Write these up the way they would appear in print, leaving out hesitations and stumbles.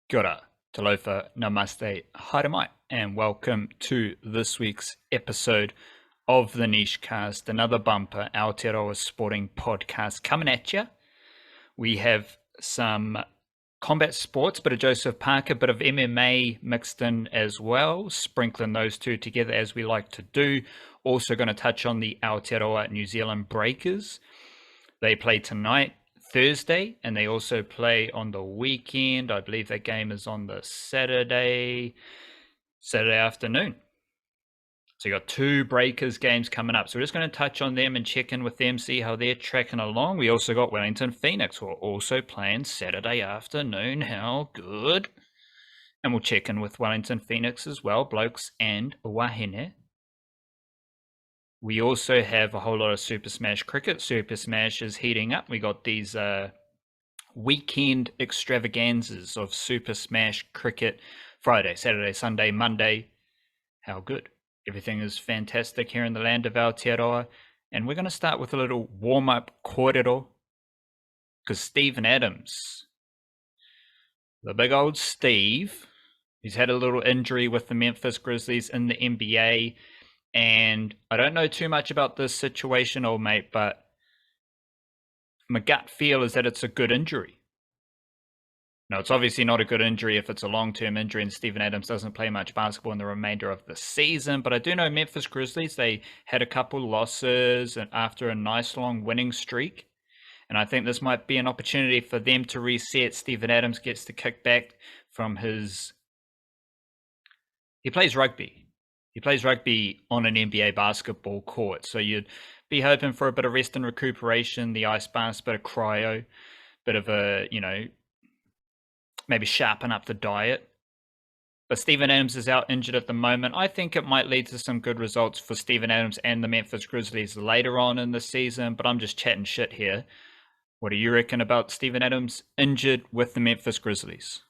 Kia ora, talofa, namaste, haere and welcome to this week's episode of the Niche Cast, another bumper Aotearoa Sporting Podcast coming at you. We have some combat sports, bit of Joseph Parker, bit of MMA mixed in as well, sprinkling those two together as we like to do. Also going to touch on the Aotearoa New Zealand Breakers. They play tonight, Thursday, and they also play on the weekend. I believe that game is on the Saturday afternoon. So you got two Breakers games coming up. So we're just going to touch on them and check in with them, see how they're tracking along. We also got Wellington Phoenix, who are also playing Saturday afternoon. How good. And we'll check in with Wellington Phoenix as well, blokes and wahine. We also have a whole lot of Super Smash cricket. Super Smash is heating up. We got these weekend extravaganzas of Super Smash cricket Friday, Saturday, Sunday, Monday. How good. Everything is fantastic here in the land of Aotearoa. And we're going to start with a little warm-up kōrero, because Steven Adams, the big old Steve, he's had a little injury with the Memphis Grizzlies in the NBA. And I don't know too much about this situation, old mate, but my gut feel is that it's a good injury. Now, it's obviously not a good injury if it's a long-term injury and Steven Adams doesn't play much basketball in the remainder of the season. But I do know Memphis Grizzlies, they had a couple losses after a nice long winning streak. And I think this might be an opportunity for them to reset. Steven Adams gets to kick back from his... He plays rugby. He plays rugby on an NBA basketball court. So you'd be hoping for a bit of rest and recuperation, the ice baths, bit of cryo, bit of a, maybe sharpen up the diet. But Steven Adams is out injured at the moment. I think it might lead to some good results for Steven Adams and the Memphis Grizzlies later on in the season, but I'm just chatting shit here. What do you reckon about Steven Adams injured with the Memphis Grizzlies?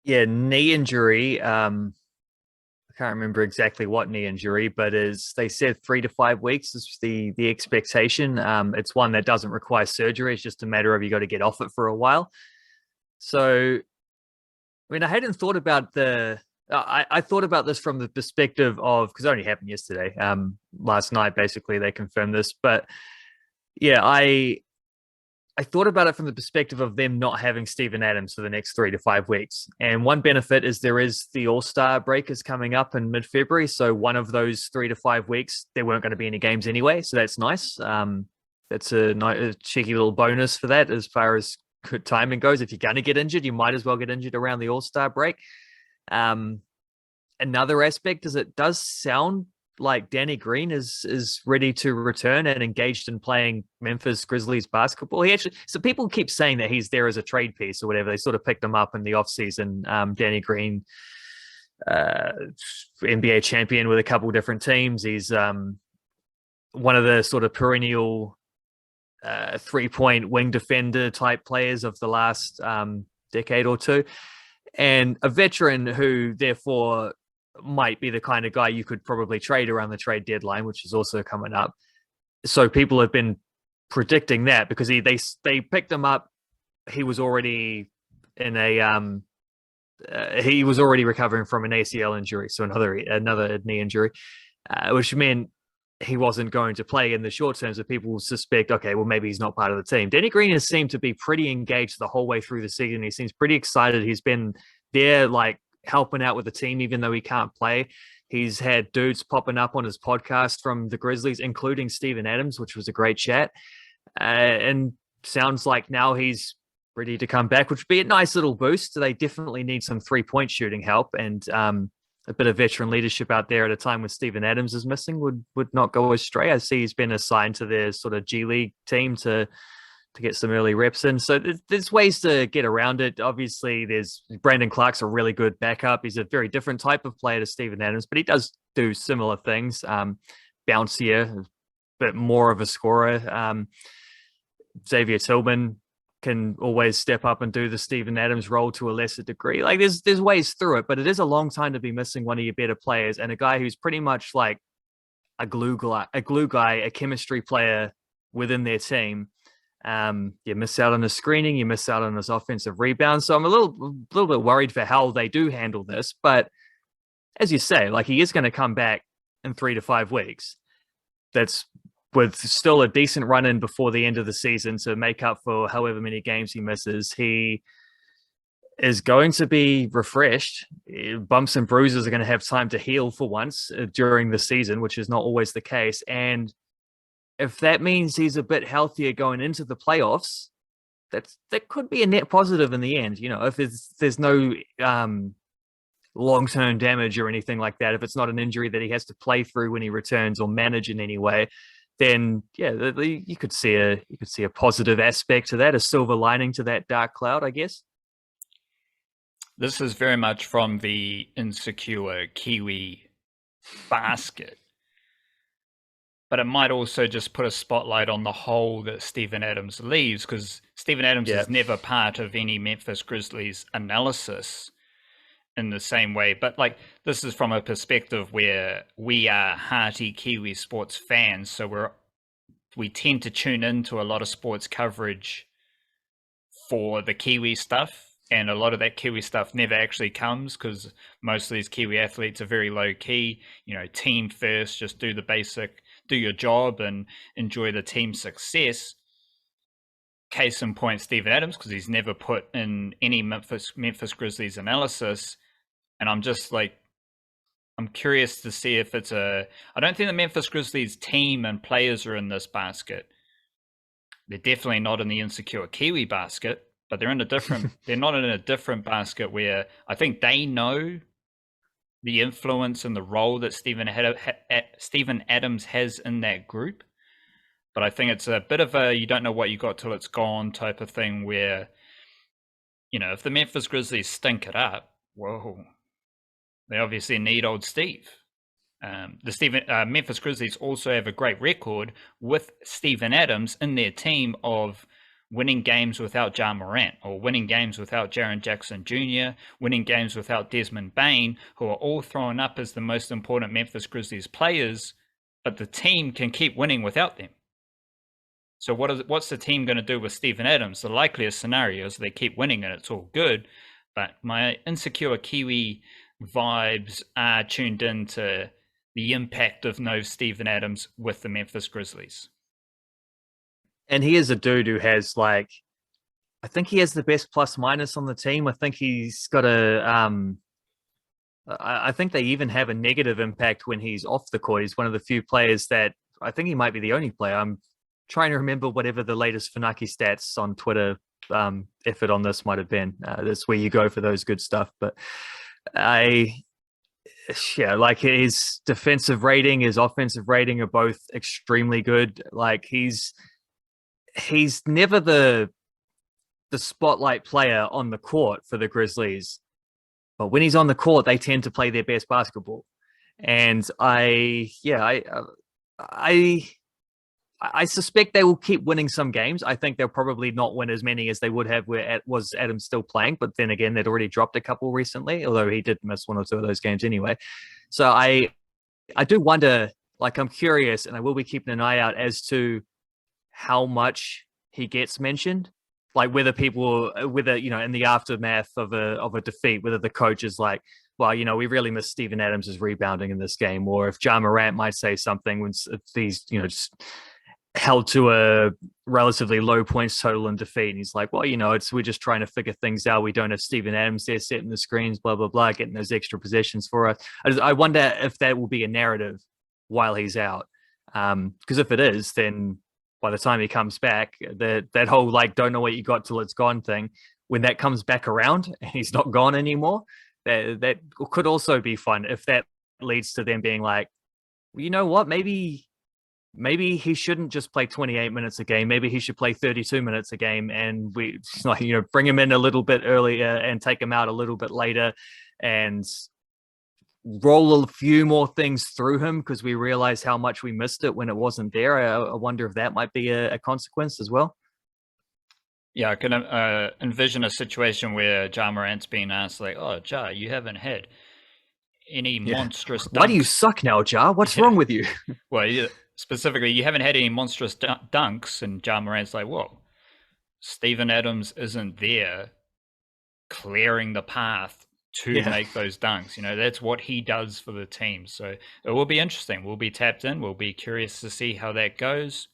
Yeah, knee injury. I can't remember exactly what knee injury, but as they said, 3 to 5 weeks is the expectation. It's one that doesn't require surgery. It's just a matter of you got to get off it for a while. So, I mean, I hadn't thought about I thought about this from the perspective of, because it only happened yesterday. Last night, basically, they confirmed this. But yeah, I thought about it from the perspective of them not having Steven Adams for the next 3 to 5 weeks. And one benefit is there is the All-Star break is coming up in mid-February. So one of those 3 to 5 weeks, there weren't going to be any games anyway. So that's nice. That's a cheeky little bonus for that as far as good timing goes. If you're going to get injured, you might as well get injured around the All-Star break. Another aspect is it does sound like Danny Green is ready to return and engaged in playing Memphis Grizzlies basketball. So people keep saying that he's there as a trade piece or whatever. They sort of picked him up in the offseason. Danny Green, NBA champion with a couple different teams. He's one of the sort of perennial 3-point wing defender type players of the last decade or two. And a veteran who therefore might be the kind of guy you could probably trade around the trade deadline, which is also coming up. So people have been predicting that because they picked him up. He was already in he was already recovering from an ACL injury, so another knee injury, which meant he wasn't going to play in the short term. So people suspect, okay, well maybe he's not part of the team. Danny Green has seemed to be pretty engaged the whole way through the season. He seems pretty excited. He's been there, like, helping out with the team, even though he can't play. He's had dudes popping up on his podcast from the Grizzlies, including Steven Adams, which was a great chat. And sounds like now he's ready to come back, which would be a nice little boost. They definitely need some 3-point shooting help, and a bit of veteran leadership out there at a time when Steven Adams is missing would not go astray. I see he's been assigned to their sort of G League team to get some early reps in. So there's ways to get around it. Obviously, there's Brandon Clark's a really good backup. He's a very different type of player to Steven Adams, but he does do similar things. Bouncier, a bit more of a scorer. Xavier Tillman can always step up and do the Steven Adams role to a lesser degree. Like there's ways through it, but it is a long time to be missing one of your better players and a guy who's pretty much like a glue guy, a chemistry player within their team. You miss out on his screening, you miss out on his offensive rebound. So I'm a little bit worried for how they do handle this. But as you say, like he is going to come back in 3 to 5 weeks. That's with still a decent run in before the end of the season to make up for however many games he misses. He is going to be refreshed. Bumps and bruises are going to have time to heal for once during the season, which is not always the case. And if that means he's a bit healthier going into the playoffs, that could be a net positive in the end. You know, if there's no long-term damage or anything like that, if it's not an injury that he has to play through when he returns or manage in any way, then yeah, you could see a positive aspect to that, a silver lining to that dark cloud, I guess. This is very much from the insecure Kiwi basket. But it might also just put a spotlight on the hole that Steven Adams leaves, because Steven Adams is never part of any Memphis Grizzlies analysis in the same way. But like, this is from a perspective where we are hearty Kiwi sports fans, so we tend to tune into a lot of sports coverage for the Kiwi stuff. And a lot of that Kiwi stuff never actually comes because most of these Kiwi athletes are very low key, you know, team first, just do the basic, do your job and enjoy the team success. Case in point, Steven Adams, because he's never put in any Memphis Grizzlies analysis. And I'm just like, I'm curious to see if it's I don't think the Memphis Grizzlies team and players are in this basket. They're definitely not in the insecure Kiwi basket. But they're not in a different basket where I think they know the influence and the role that Steven Adams has in that group. But I think it's a bit of a you don't know what you got till it's gone type of thing where, you know, if the Memphis Grizzlies stink it up, whoa, they obviously need old Steve. The Memphis Grizzlies also have a great record with Steven Adams in their team of winning games without Ja Morant, or winning games without Jaren Jackson Jr., winning games without Desmond Bane, who are all thrown up as the most important Memphis Grizzlies players, but the team can keep winning without them. So what's the team going to do with Steven Adams? The likeliest scenario is they keep winning and it's all good, but my insecure Kiwi vibes are tuned into the impact of no Steven Adams with the Memphis Grizzlies. And he is a dude who has I think he has the best plus minus on the team. I think he's got I think they even have a negative impact when he's off the court. He's one of the few players that I think he might be the only player. I'm trying to remember whatever the latest Funaki stats on Twitter effort on this might have been. That's where you go for those good stuff. But like his defensive rating, his offensive rating are both extremely good. Like he's never the spotlight player on the court for the Grizzlies, but when he's on the court, they tend to play their best basketball. And I suspect they will keep winning some games. I think they'll probably not win as many as they would have was Adam still playing. But then again, they'd already dropped a couple recently, although he did miss one or two of those games anyway. So I do wonder, like, I'm curious, and I will be keeping an eye out as to how much he gets mentioned, like whether you know, in the aftermath of a defeat, whether the coach is like, well, you know, we really miss Steven Adams' rebounding in this game, or if Ja Morant might say something when these, you know, just held to a relatively low points total in defeat, and he's like, well, you know, we're just trying to figure things out. We don't have Steven Adams there setting the screens, blah blah blah, getting those extra possessions for us. I wonder if that will be a narrative while he's out, because if it is, then by the time he comes back, that whole like don't know what you got till it's gone thing, when that comes back around and he's not gone anymore, that could also be fun if that leads to them being like, well, you know what, maybe he shouldn't just play 28 minutes a game. Maybe he should play 32 minutes a game, and we, like, you know, bring him in a little bit earlier and take him out a little bit later, and roll a few more things through him because we realize how much we missed it when it wasn't there. I wonder if that might be a consequence as well. Yeah, I can envision a situation where Ja Morant's being asked, like, oh, Ja, you haven't had any monstrous dunks. Why do you suck now, Ja? What's wrong with you? Well, specifically, you haven't had any monstrous dunks, and Ja Morant's like, whoa, Stephen Adams isn't there clearing the path to make those dunks. You know, that's what he does for the team. So it will be interesting. We'll be tapped in. We'll be curious to see how that goes.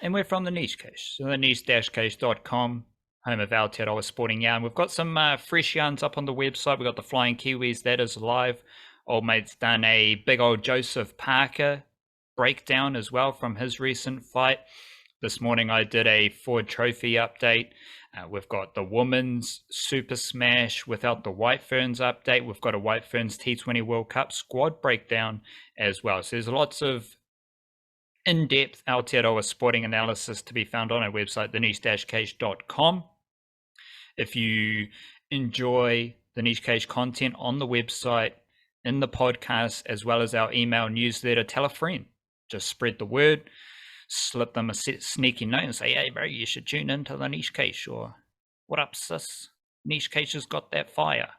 And we're from the Niche Cache. So the niche-cache.com, home of Aotearoa Sporting Yarn. We've got some fresh yarns up on the website. We've got the Flying Kiwis. That is live. Old mate's done a big old Joseph Parker breakdown as well from his recent fight. This morning I did a Ford Trophy update. We've got the Women's Super Smash without the White Ferns update. We've got a White Ferns T20 World Cup squad breakdown as well. So there's lots of in-depth Aotearoa sporting analysis to be found on our website, theniche-cache.com. If you enjoy the Niche Cache content on the website, in the podcast, as well as our email newsletter, tell a friend. Just spread the word. Slip them a sneaky note and say, hey, bro, you should tune into the Niche Cache, or what up, sis? Niche Cache has got that fire.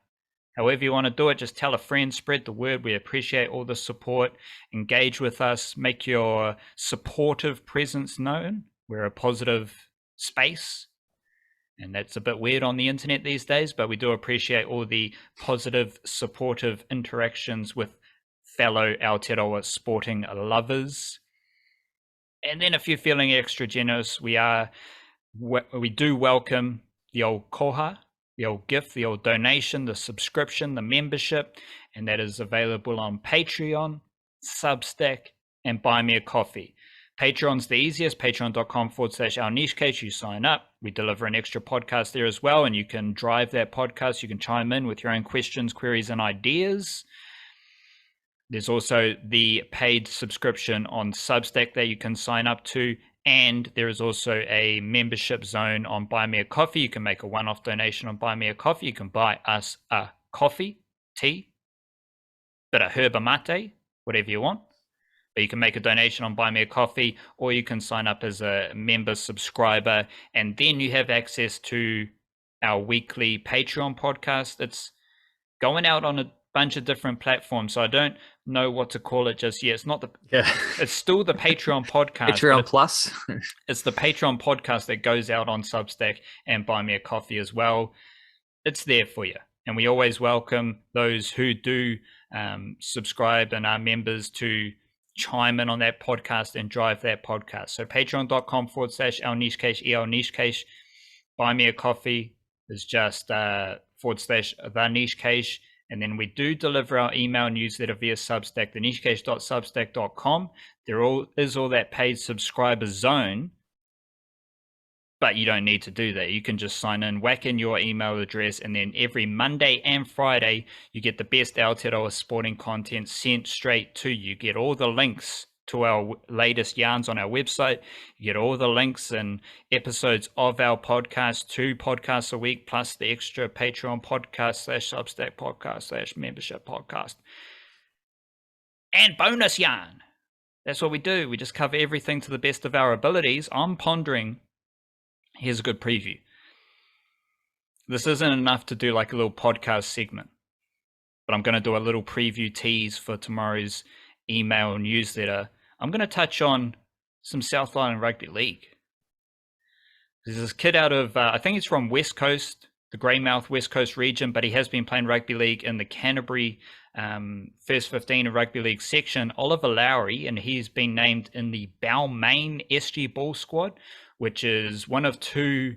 However you want to do it, just tell a friend, spread the word. We appreciate all the support. Engage with us. Make your supportive presence known. We're a positive space, and that's a bit weird on the internet these days, but we do appreciate all the positive, supportive interactions with fellow Aotearoa sporting lovers. And then if you're feeling extra generous, we do welcome the old koha, the old gift, the old donation, the subscription, the membership, and that is available on Patreon, Substack, and Buy Me a Coffee. Patreon's the easiest, patreon.com/Our Niche Cache. You sign up, we deliver an extra podcast there as well, and you can drive that podcast. You can chime in with your own questions, queries, and ideas. There's also the paid subscription on Substack that you can sign up to, and there is also a membership zone on Buy Me a Coffee. You can make a one-off donation on Buy Me a Coffee. You can buy us a coffee, tea, bit of herba mate, whatever you want. But you can make a donation on Buy Me a Coffee, or you can sign up as a member subscriber, and then you have access to our weekly Patreon podcast. It's going out on a bunch of different platforms, so I don't know what to call it just yet. It's not it's still the Patreon podcast. Patreon Plus. It's the Patreon podcast that goes out on Substack and Buy Me a Coffee as well. It's there for you, and we always welcome those who do subscribe and are members to chime in on that podcast and drive that podcast. So patreon.com/Our Niche Cache, EL Niche Cache. Buy Me a Coffee is just / The Niche Cache. And then we do deliver our email newsletter via Substack, thenichecache.substack.com. There is all that paid subscriber zone, but you don't need to do that. You can just sign in, whack in your email address, and then every Monday and Friday, you get the best Aotearoa sporting content sent straight to you. You get all the links to our latest yarns on our website. You get all the links and episodes of our podcast, 2 podcasts a week, plus the extra Patreon podcast / Substack podcast / membership podcast. And bonus yarn. That's what we do. We just cover everything to the best of our abilities. I'm pondering, here's a good preview. This isn't enough to do like a little podcast segment, but I'm going to do a little preview tease for tomorrow's email newsletter. I'm going to touch on some South Island Rugby League. There's this kid out of, I think he's from West Coast, the Greymouth West Coast region, but he has been playing rugby league in the Canterbury first 15 of rugby league section, Oliver Lowry, and he's been named in the Balmain SG Ball squad, which is one of 2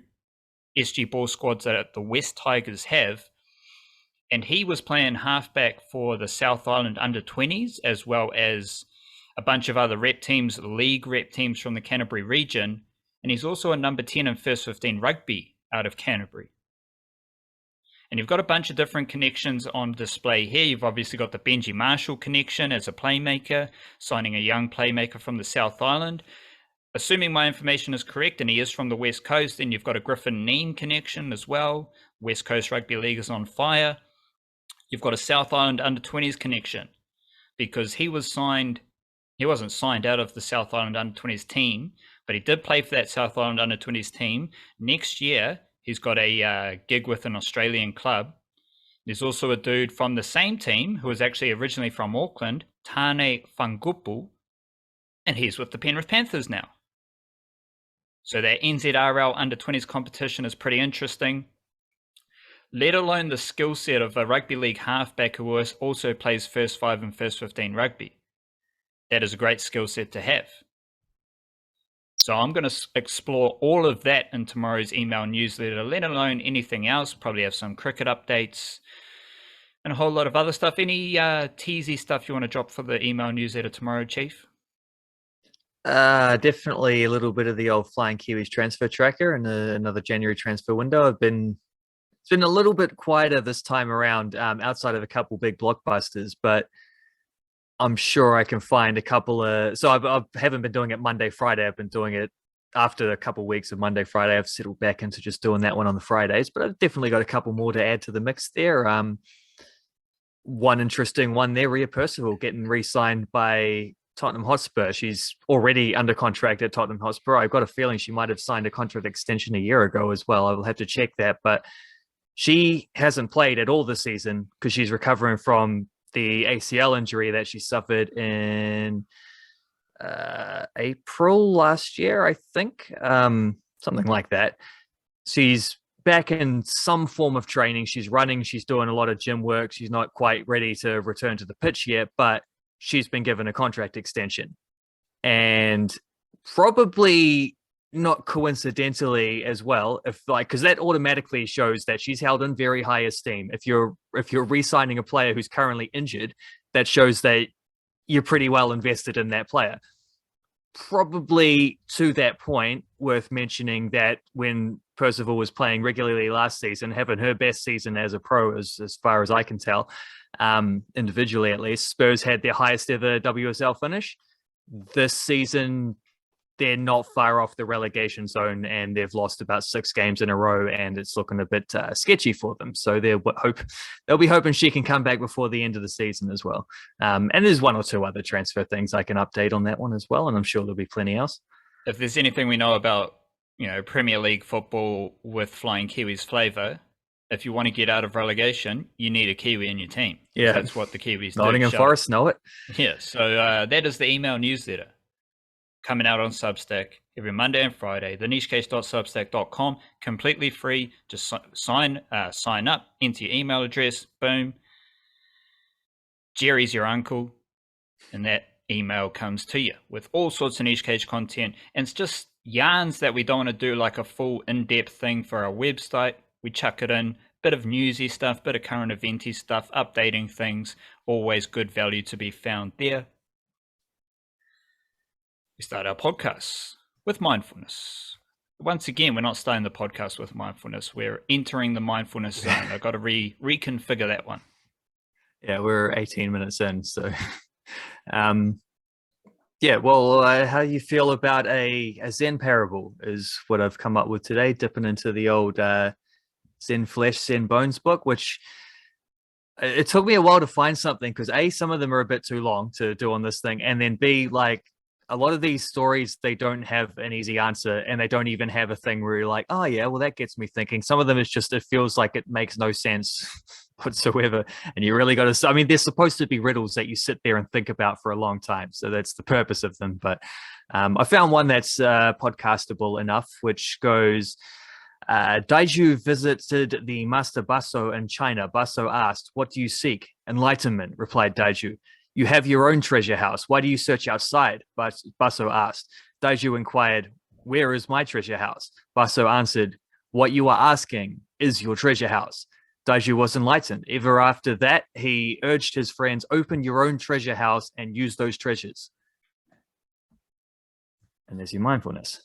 SG Ball squads that the West Tigers have. And he was playing halfback for the South Island under-20s, as well as a bunch of other rep teams, league rep teams from the Canterbury region. And he's also a number 10 in first 15 rugby out of Canterbury. And you've got a bunch of different connections on display here. You've obviously got the Benji Marshall connection as a playmaker, signing a young playmaker from the South Island. Assuming my information is correct, and he is from the West Coast, then you've got a Griffin Neen connection as well. West Coast Rugby League is on fire. You've got a South Island under-20s connection, because he wasn't signed out of the South Island under-20s team, but he did play for that South Island under-20s team. Next year, he's got a gig with an Australian club. There's also a dude from the same team who was actually originally from Auckland, Tane Whangupu, and he's with the Penrith Panthers now. So that NZRL under-20s competition is pretty interesting. Let alone the skill set of a rugby league halfback who also plays first 5 and first 15 rugby. That is a great skill set to have. So I'm going to explore all of that in tomorrow's email newsletter, let alone anything else. Probably have some cricket updates and a whole lot of other stuff. Any teasy stuff you want to drop for the email newsletter tomorrow, Chief? Definitely a little bit of the old Flying Kiwis transfer tracker and another January transfer window. It's been a little bit quieter this time around, outside of a couple big blockbusters, but I'm sure I can find a couple of. So I haven't been doing it Monday, Friday. I've been doing it after a couple of weeks of Monday, Friday. I've settled back into just doing that one on the Fridays, but I've definitely got a couple more to add to the mix there. One interesting one there, Rhea Percival getting re-signed by Tottenham Hotspur. She's already under contract at Tottenham Hotspur. I've got a feeling she might have signed a contract extension a year ago as well. I will have to check that, but she hasn't played at all this season because she's recovering from the ACL injury that she suffered in April last year, I think, something like that. She's back in some form of training. She's running. She's doing a lot of gym work. She's not quite ready to return to the pitch yet, but she's been given a contract extension. And probably not coincidentally as well, because that automatically shows that she's held in very high esteem. If you're re-signing a player who's currently injured, that shows that you're pretty well invested in that player. Probably to that point, worth mentioning that when Percival was playing regularly last season, having her best season as a pro, as far as I can tell, individually at least, Spurs had their highest ever WSL finish. This season, they're not far off the relegation zone, and they've lost about 6 games in a row, and it's looking a bit sketchy for them. So they'll be hoping she can come back before the end of the season as well. And there's one or two other transfer things I can update on that one as well, and I'm sure there'll be plenty else. If there's anything we know about, Premier League football with Flying Kiwis flavour, if you want to get out of relegation, you need a Kiwi in your team. Yeah, that's what the Kiwis do. Nottingham Forest know it. Yeah, so that is the email newsletter coming out on Substack every Monday and Friday. TheNicheCase.substack.com, completely free. Just sign up, enter your email address, boom. Jerry's your uncle, and that email comes to you with all sorts of Niche Cage content. And it's just yarns that we don't want to do like a full in-depth thing for our website. We chuck it in, bit of newsy stuff, bit of current eventy stuff, updating things, always good value to be found there. We start our podcast with mindfulness. Once again, we're not starting the podcast with mindfulness. We're entering the mindfulness zone. I've got to reconfigure that one. Yeah, we're 18 minutes in. So, yeah, well, how do you feel about a Zen parable is what I've come up with today, dipping into the old Zen Flesh, Zen Bones book, which it took me a while to find something because A, some of them are a bit too long to do on this thing, and then B, like, a lot of these stories, they don't have an easy answer, and they don't even have a thing where you're like, oh yeah, well, that gets me thinking. Some of them, it's just, it feels like it makes no sense whatsoever. And you really got to, I mean, they're supposed to be riddles that you sit there and think about for a long time. So that's the purpose of them. But I found one that's podcastable enough, which goes, Daiju visited the master Basso in China. Basso asked, what do you seek? Enlightenment, replied Daiju. You have your own treasure house. Why do you search outside? Basso asked. Daiju inquired, where is my treasure house? Basso answered, what you are asking is your treasure house. Daiju was enlightened. Ever after that, he urged his friends, open your own treasure house and use those treasures. And there's your mindfulness.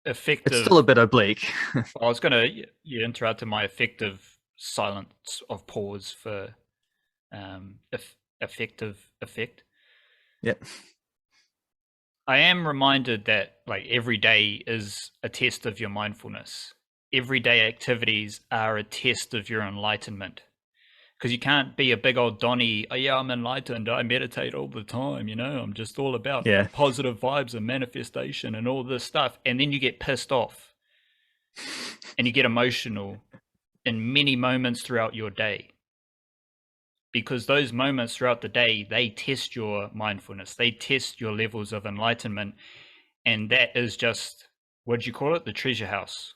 Effective. It's still a bit oblique. I was going to, you interrupted my effective silence of pause for effective effect. Yep. I am reminded that like every day is a test of your mindfulness. Everyday activities are a test of your enlightenment. Because you can't be a big old Donny, oh yeah, I'm enlightened, I meditate all the time, I'm just all about positive vibes and manifestation and all this stuff. And then you get pissed off and you get emotional in many moments throughout your day. because those moments throughout the day, they test your mindfulness, they test your levels of enlightenment. And that is just, what do you call it? The treasure house.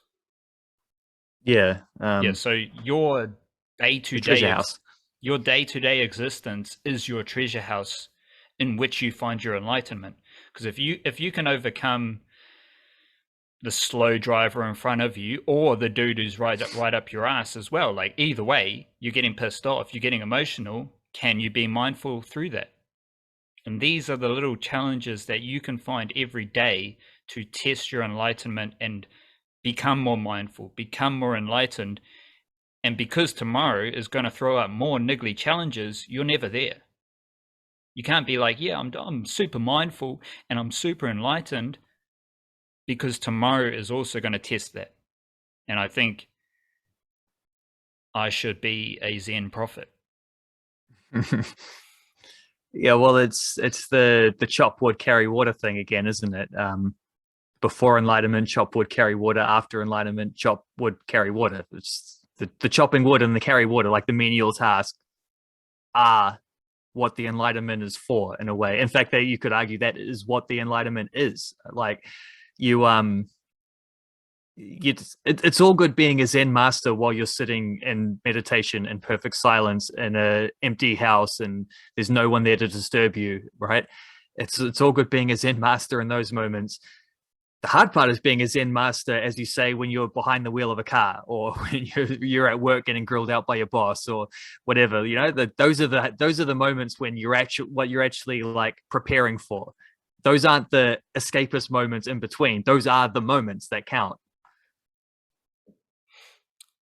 Yeah. Yeah. So your day The to treasure day, house. your day to day existence is your treasure house in which you find your enlightenment. Because if you can overcome the slow driver in front of you or the dude who's right up your ass as well, like either way, you're getting pissed off, you're getting emotional. Can you be mindful through that? And these are the little challenges that you can find every day to test your enlightenment and become more mindful, become more enlightened. And because tomorrow is going to throw up more niggly challenges, you're never there. You can't be like, yeah, I'm super mindful and I'm super enlightened, because tomorrow is also going to test that. And I think I should be a Zen prophet. Yeah, well, it's the chop wood carry water thing again, isn't it? Before enlightenment, chop wood carry water. After enlightenment, chop wood carry water. It's the chopping wood and the carry water, like the menial task, are what the enlightenment is for, in a way. In fact, that you could argue that is what the enlightenment is. Like you it's all good being a Zen master while you're sitting in meditation in perfect silence in a empty house and there's no one there to disturb you, right? It's all good being a Zen master in those moments. The hard part is being a Zen master, as you say, when you're behind the wheel of a car or when you're at work getting grilled out by your boss or whatever. You know, those are the moments when you're actually like preparing for. Those aren't the escapist moments in between. Those are the moments that count.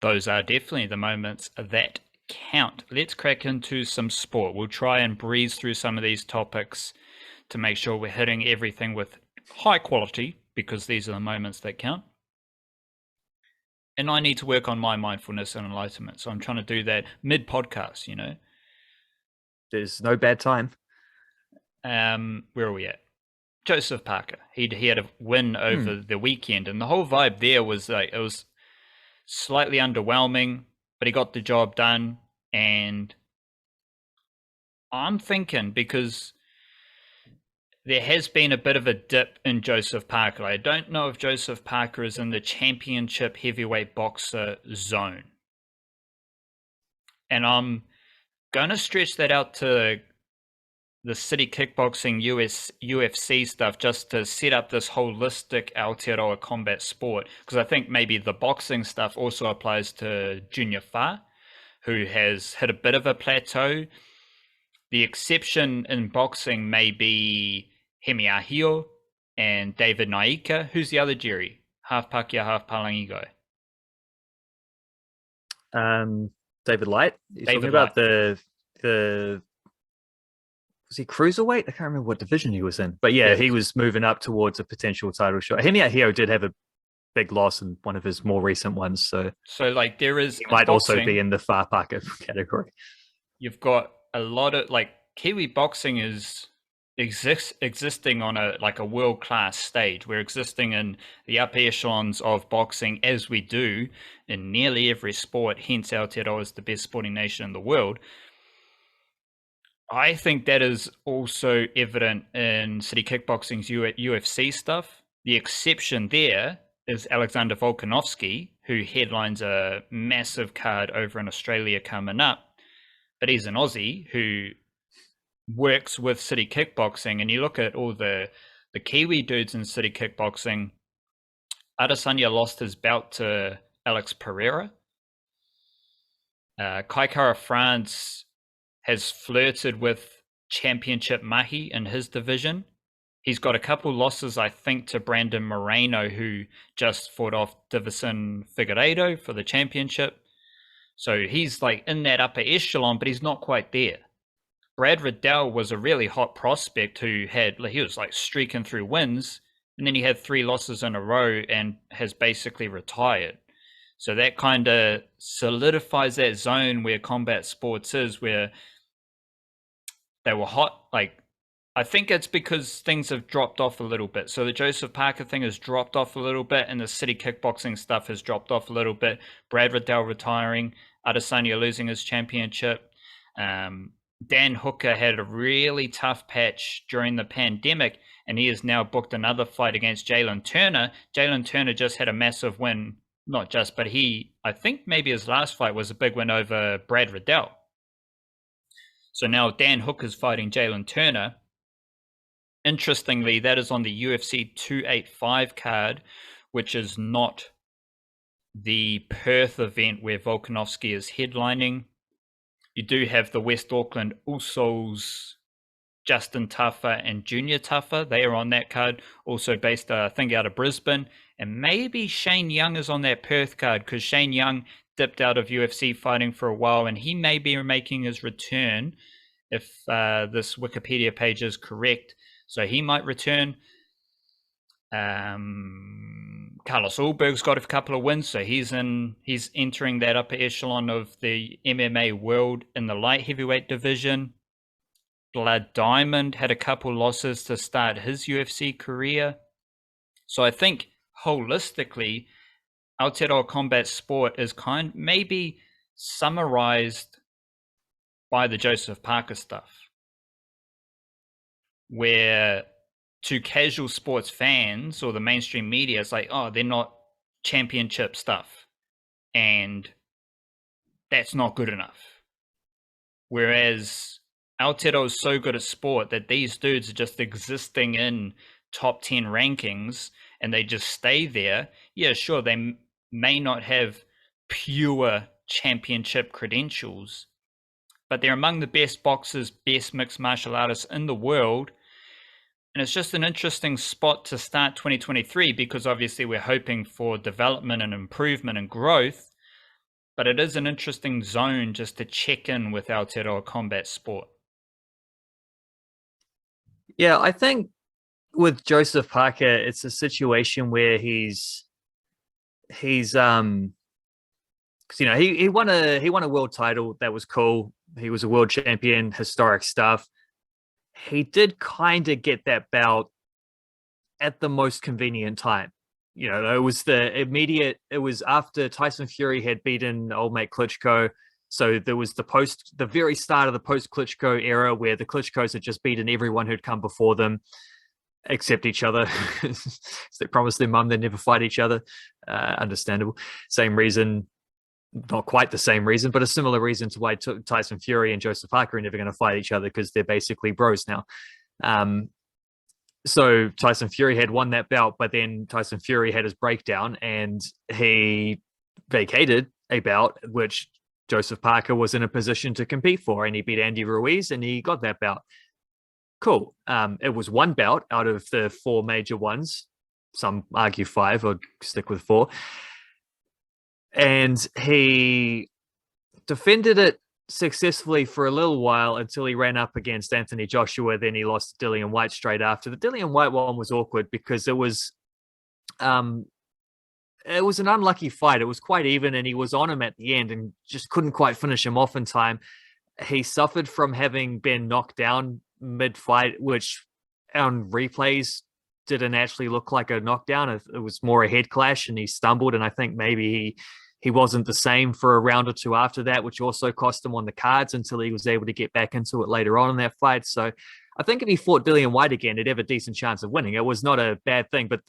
Those are definitely the moments that count. Let's crack into some sport. We'll try and breeze through some of these topics to make sure we're hitting everything with high quality, because these are the moments that count. And I need to work on my mindfulness and enlightenment. So I'm trying to do that mid-podcast, you know. There's no bad time. Where are we at? Joseph Parker. He had a win over the weekend, and the whole vibe there was like, it was slightly underwhelming, but he got the job done. And I'm thinking, because there has been a bit of a dip in Joseph Parker. I don't know if Joseph Parker is in the championship heavyweight boxer zone. And I'm going to stretch that out to the City Kickboxing UFC stuff, just to set up this holistic Aotearoa combat sport. Because I think maybe the boxing stuff also applies to Junior Fa, who has hit a bit of a plateau. The exception in boxing may be Hemiahio and David Naika. Who's the other Jerry? Half Pakia, half Palangi guy. David Light. You're talking about the was he cruiserweight? I can't remember what division he was in, but yeah, he was moving up towards a potential title shot. Hemiahio did have a big loss in one of his more recent ones, so like there is, he might boxing, also be in the far Parker category. You've got a lot of, like, Kiwi boxing is existing on a world-class stage. We're existing in the upper echelons of boxing, as we do in nearly every sport, hence Aotearoa is the best sporting nation in the world. I think that is also evident in City Kickboxing's UFC stuff. The exception there is Alexander Volkanovski, who headlines a massive card over in Australia coming up. But he's an Aussie who works with City Kickboxing. And you look at all the Kiwi dudes in City Kickboxing. Adesanya lost his belt to Alex Pereira. Kai Kara France has flirted with championship mahi in his division. He's got a couple losses, I think, to Brandon Moreno, who just fought off Davison Figueiredo for the championship. So he's like in that upper echelon, but he's not quite there. Brad Riddell was a really hot prospect who he was like streaking through wins, and then he had 3 losses in a row and has basically retired. So that kind of solidifies that zone where combat sports is, where they were hot. Like, I think it's because things have dropped off a little bit. So the Joseph Parker thing has dropped off a little bit, and the City Kickboxing stuff has dropped off a little bit. Brad Riddell retiring, Adesanya losing his championship. Dan Hooker had a really tough patch during the pandemic, and he has now booked another fight against Jalen Turner. Jalen Turner just had a massive win, not just, but I think maybe his last fight was a big win over Brad Riddell. So now Dan Hooker's fighting Jalen Turner. Interestingly, that is on the UFC 285 card, which is not the Perth event where Volkanovski is headlining. You do have the West Auckland Usos, Justin Taffa and Junior Taffa. They are on that card, also based, I think, out of Brisbane. And maybe Shane Young is on that Perth card, because Shane Young dipped out of UFC fighting for a while, and he may be making his return if this Wikipedia page is correct. So he might return. Carlos Ulberg's got a couple of wins, so he's entering that upper echelon of the MMA world in the light heavyweight division. Blood Diamond had a couple losses to start his UFC career. So I think holistically, Aotearoa combat sport is maybe summarized by the Joseph Parker stuff, where to casual sports fans or the mainstream media, it's like, oh, they're not championship stuff, and that's not good enough. Whereas Aotearoa is so good at sport that these dudes are just existing in top 10 rankings and they just stay there. Yeah, sure, they may not have pure championship credentials, but they're among the best boxers, best mixed martial artists in the world. And it's just an interesting spot to start 2023, because obviously we're hoping for development and improvement and growth, but it is an interesting zone just to check in with Aotearoa combat sport. Yeah, I think with Joseph Parker, it's a situation where he's he won a world title. That was cool. He was a world champion, historic stuff. He did kind of get that bout at the most convenient time. It was after Tyson Fury had beaten old mate Klitschko. So there was the very start of the post-Klitschko era, where the Klitschkos had just beaten everyone who'd come before them, except each other. So they promised their mum they'd never fight each other. Understandable. Same reason, not quite the same reason, but a similar reason to why Tyson Fury and Joseph Parker are never going to fight each other, because they're basically bros now. So Tyson Fury had won that bout, but then Tyson Fury had his breakdown and he vacated a bout which Joseph Parker was in a position to compete for, and he beat Andy Ruiz and he got that bout. Cool. It was one bout out of the 4 major ones. Some argue 5, or stick with 4. And he defended it successfully for a little while until he ran up against Anthony Joshua. Then he lost to Dillian White straight after. The Dillian White one was awkward because it was an unlucky fight. It was quite even, and he was on him at the end and just couldn't quite finish him off in time. He suffered from having been knocked down mid-fight, which on replays didn't actually look like a knockdown. It was more a head clash, and he stumbled, and I think maybe he wasn't the same for a round or two after that, which also cost him on the cards until he was able to get back into it later on in that fight. So I think if he fought Dillian White again, he'd have a decent chance of winning. It was not a bad thing, but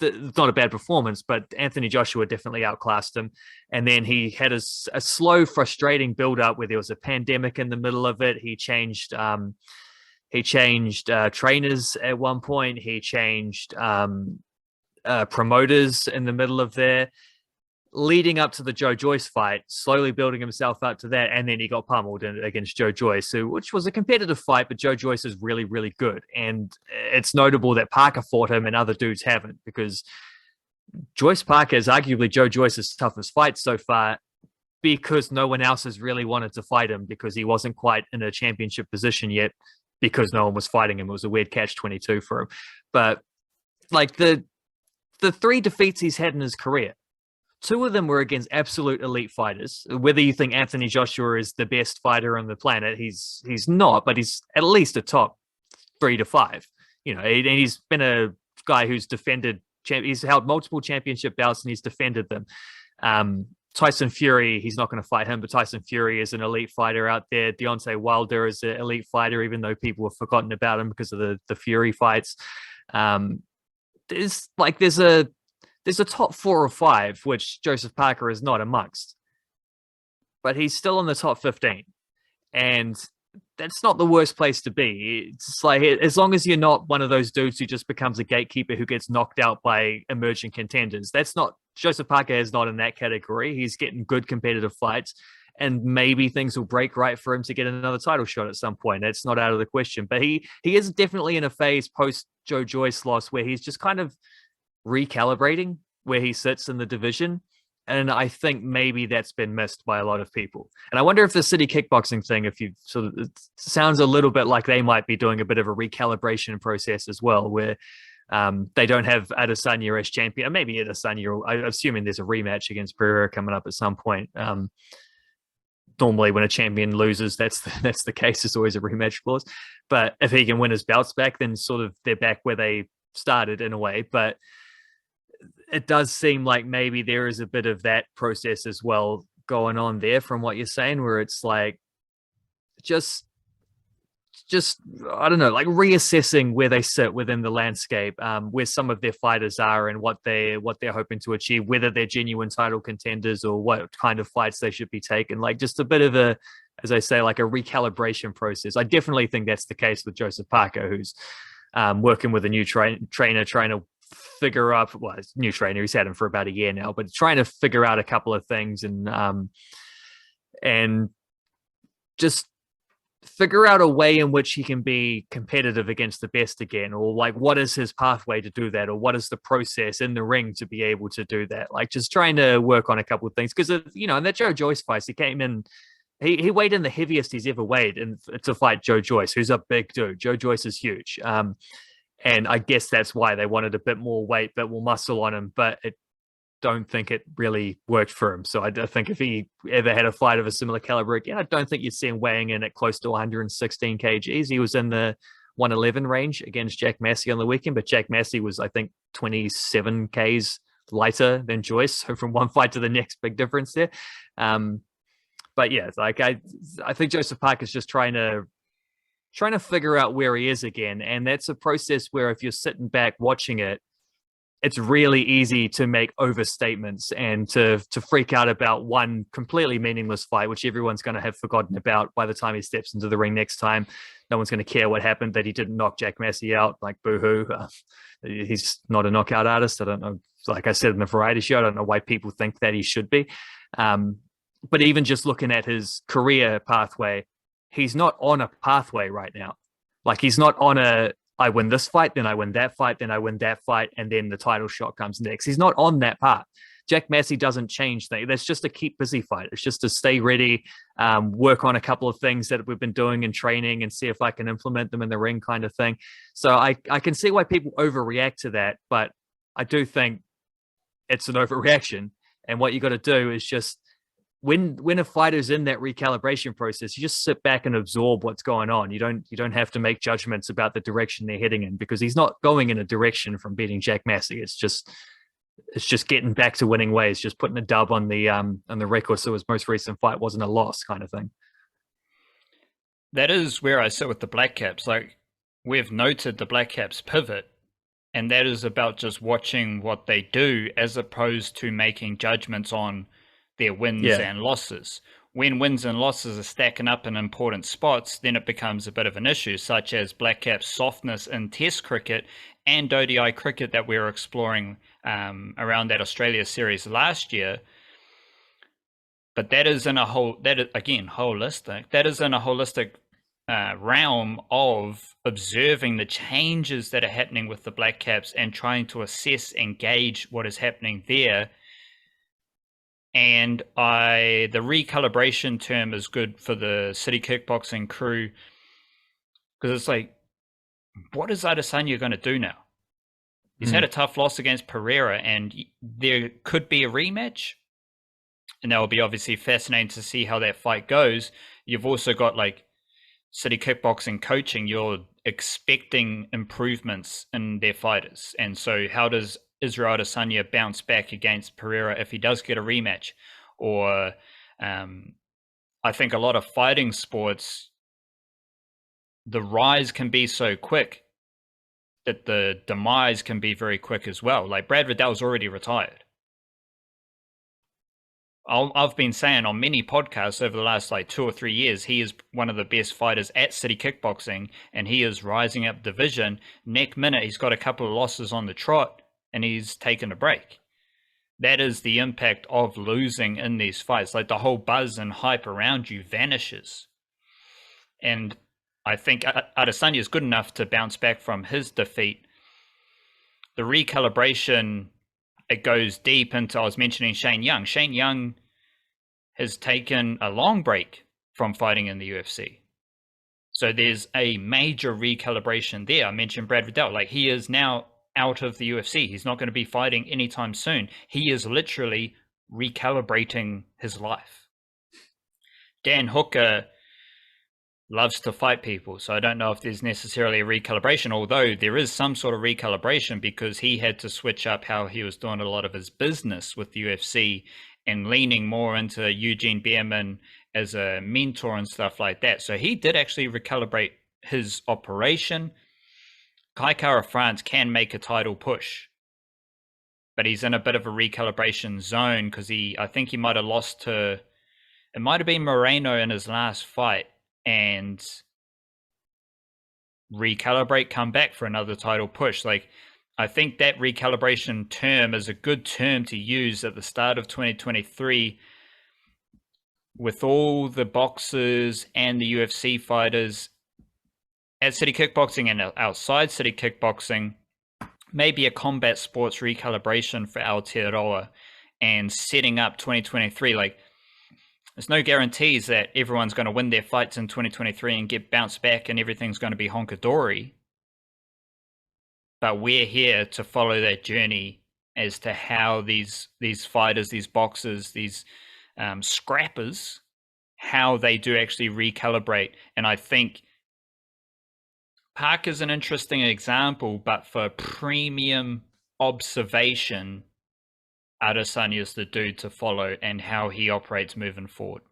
not a bad performance, but Anthony Joshua definitely outclassed him. And then he had a slow, frustrating build-up where there was a pandemic in the middle of it. He changed trainers at one point. He changed promoters in the middle of there, leading up to the Joe Joyce fight, slowly building himself up to that. And then he got pummeled against Joe Joyce, which was a competitive fight, but Joe Joyce is really, really good. And it's notable that Parker fought him and other dudes haven't, because Joyce Parker is arguably Joe Joyce's toughest fight so far, because no one else has really wanted to fight him, because he wasn't quite in a championship position yet, because no one was fighting him. It was a weird catch-22 for him. But like the 3 defeats he's had in his career, 2 of them were against absolute elite fighters. Whether you think Anthony Joshua is the best fighter on the planet, he's not, but he's at least a top 3 to 5. And he's been a guy who's he's held multiple championship bouts and he's defended them. Tyson Fury, he's not going to fight him, but Tyson Fury is an elite fighter out there. Deontay Wilder is an elite fighter, even though people have forgotten about him because of the Fury fights. Um, there's a top 4 or 5, which Joseph Parker is not amongst, but he's still in the top 15. And that's not the worst place to be. It's like, as long as you're not one of those dudes who just becomes a gatekeeper who gets knocked out by emerging contenders. That's not, Joseph Parker is not in that category. He's getting good competitive fights, and maybe things will break right for him to get another title shot at some point. That's not out of the question. But he is definitely in a phase post Joe Joyce loss where he's just kind of recalibrating where he sits in the division. And I think maybe that's been missed by a lot of people. And I wonder if the City Kickboxing thing, if you sort of, it sounds a little bit like they might be doing a bit of a recalibration process as well, where they don't have Adesanya as champion. Maybe Adesanya, I'm assuming there's a rematch against Pereira coming up at some point. Normally when a champion loses, that's the case. It's always a rematch clause. But if he can win his bouts back, then sort of they're back where they started in a way. But it does seem like maybe there is a bit of that process as well going on there from what you're saying, where it's like just I don't know, like reassessing where they sit within the landscape, where some of their fighters are and what they're hoping to achieve, whether they're genuine title contenders or what kind of fights they should be taking. Like just a bit of a, as I say, like a recalibration process. I definitely think that's the case with Joseph Parker, who's working with a new trainer, trying to figure out, well, it's a new trainer, he's had him for about a year now, but trying to figure out a couple of things and just figure out a way in which he can be competitive against the best again, or like what is his pathway to do that, or what is the process in the ring to be able to do that. Like just trying to work on a couple of things, because in that Joe Joyce fight, he came in, he weighed in the heaviest he's ever weighed to fight Joe Joyce, who's a big dude. Joe Joyce is huge. And I guess that's why they wanted a bit more weight, bit more muscle on him, but don't think it really worked for him. So I think if he ever had a fight of a similar caliber again, I don't think you'd see him weighing in at close to 116 kgs. He was in the 111 range against Jack Massey on the weekend, but Jack Massey was, I think, 27 Ks lighter than Joyce. So from one fight to the next, big difference there. But yeah, like I think Joseph Parker's just trying to figure out where he is again. And that's a process where if you're sitting back watching it, it's really easy to make overstatements and to freak out about one completely meaningless fight, which everyone's going to have forgotten about by the time he steps into the ring next time. No one's going to care what happened, that he didn't knock Jack Massey out, like boo-hoo. He's not a knockout artist. I don't know. Like I said in the variety show, I don't know why people think that he should be. But even just looking at his career pathway, he's not on a pathway right now. Like he's not on I win this fight, then I win that fight, then I win that fight, and then the title shot comes next. He's not on that path. Jack Massey doesn't change things. That's just a keep busy fight. It's just to stay ready, work on a couple of things that we've been doing in training and see if I can implement them in the ring kind of thing. So I can see why people overreact to that, but I do think it's an overreaction. And what you got to do is just, when a fighter's in that recalibration process, you just sit back and absorb what's going on. You don't have to make judgments about the direction they're heading in, because he's not going in a direction from beating Jack Massey. It's just getting back to winning ways, just putting a dub on the record, so his most recent fight wasn't a loss kind of thing. That is where I sit with the Blackcaps. Like, we've noted the Blackcaps pivot, and that is about just watching what they do as opposed to making judgments on their wins and losses. When wins and losses are stacking up in important spots, then it becomes a bit of an issue, such as Blackcap's softness in Test cricket and ODI cricket that we were exploring around that Australia series last year. But that is in a holistic. That is in a holistic realm of observing the changes that are happening with the Blackcaps and trying to assess and gauge what is happening there. And the recalibration term is good for the City Kickboxing crew, because it's like, what is Adesanya going to do now? He's had a tough loss against Pereira, and there could be a rematch, and that will be obviously fascinating to see how that fight goes. You've also got like City Kickboxing coaching. You're expecting improvements in their fighters, and so how does Israel Adesanya bounce back against Pereira if he does get a rematch? or I think a lot of fighting sports, the rise can be so quick that the demise can be very quick as well. Like Brad Riddell's already retired. I've been saying on many podcasts over the last like 2 or 3 years, he is one of the best fighters at City Kickboxing, and he is rising up division. Next minute, he's got a couple of losses on the trot, and he's taken a break. That is the impact of losing in these fights. Like the whole buzz and hype around you vanishes. And I think Adesanya is good enough to bounce back from his defeat. The recalibration, it goes deep into, I was mentioning Shane Young. Shane Young has taken a long break from fighting in the UFC. So there's a major recalibration there. I mentioned Brad Riddell. Like, he is now out of the UFC. He's not going to be fighting anytime soon. He is literally recalibrating his life. Dan Hooker loves to fight people, so I don't know if there's necessarily a recalibration, although there is some sort of recalibration because he had to switch up how he was doing a lot of his business with the UFC and leaning more into Eugene Behrman as a mentor and stuff like that. So he did actually recalibrate his operation. Kai Kara France can make a title push, but he's in a bit of a recalibration zone because I think he might have lost to, it might have been Moreno in his last fight, and recalibrate, come back for another title push. Like, I think that recalibration term is a good term to use at the start of 2023 with all the boxers and the UFC fighters at City Kickboxing and outside City Kickboxing. Maybe a combat sports recalibration for Aotearoa and setting up 2023. Like, there's no guarantees that everyone's going to win their fights in 2023 and get bounced back and everything's going to be honkadory. But we're here to follow that journey as to how these fighters, these boxers, these scrappers, how they do actually recalibrate. And I think Parker's an interesting example, but for premium observation, Adesanya is the dude to follow and how he operates moving forward.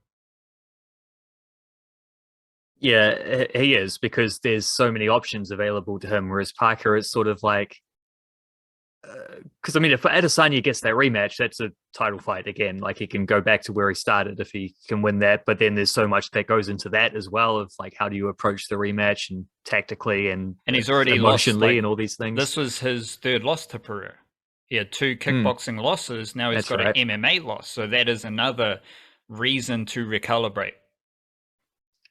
Yeah, he is, because there's so many options available to him, whereas Parker is sort of like, because I mean, if Adesanya gets that rematch, that's a title fight again. Like, he can go back to where he started if he can win that. But then there's so much that goes into that as well, of like, how do you approach the rematch and tactically and he's already emotionally lost, like, and all these things. This was his third loss to Pereira. He had 2 kickboxing losses. Now he's got an MMA loss. So that is another reason to recalibrate.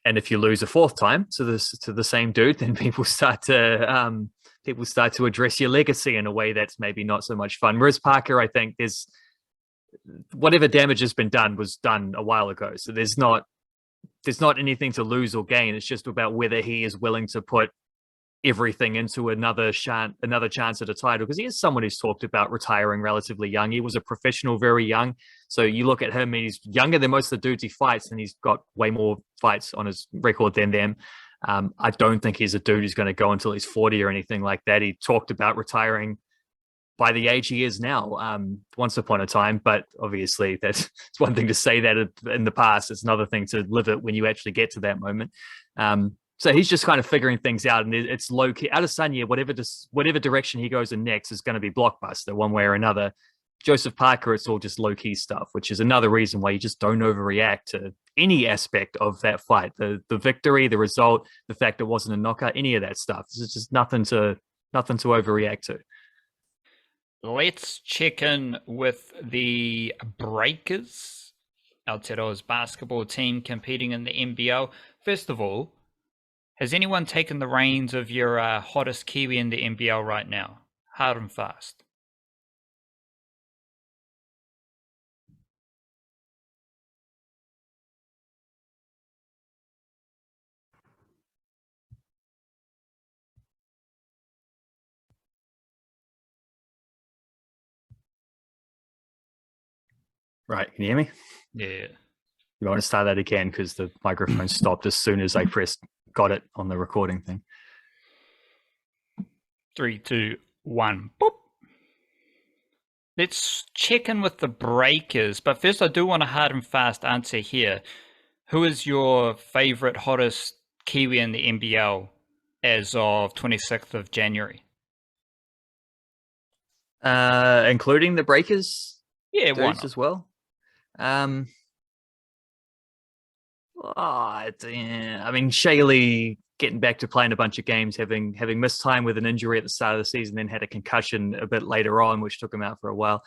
And if you lose a fourth time to the same dude, then people start to address your legacy in a way that's maybe not so much fun. Whereas Parker, I think, there's whatever damage has been done was done a while ago. So there's not anything to lose or gain. It's just about whether he is willing to put everything into another chance at a title, because he is someone who's talked about retiring relatively young. He was a professional very young, so you look at him and he's younger than most of the dudes he fights, and he's got way more fights on his record than them. I don't think he's a dude who's going to go until he's 40 or anything like that. He talked about retiring by the age he is now, once upon a time, but obviously it's one thing to say that in the past. It's another thing to live it when you actually get to that moment. So he's just kind of figuring things out, and it's low key. Adesanya, whatever direction he goes in next, is going to be blockbuster one way or another. Joseph Parker, it's all just low key stuff, which is another reason why you just don't overreact to any aspect of that fight. The victory, the result, the fact it wasn't a knockout, any of that stuff. It's just nothing to overreact to. Let's check in with the Breakers, Aotearoa's basketball team competing in the NBL. First of all, has anyone taken the reins of your hottest Kiwi in the NBL right now? Hard and fast. Right, can you hear me? Yeah. You want to start that again, because the microphone stopped as soon as I got it on the recording thing. 3, 2, 1. Boop. Let's check in with the Breakers, but first I do want a hard and fast answer here. Who is your favorite, hottest Kiwi in the NBL as of 26th of January? Including the Breakers Yeah, why dudes not? as well. Um, I mean, Shaylee getting back to playing a bunch of games, having missed time with an injury at the start of the season, then had a concussion a bit later on, which took him out for a while.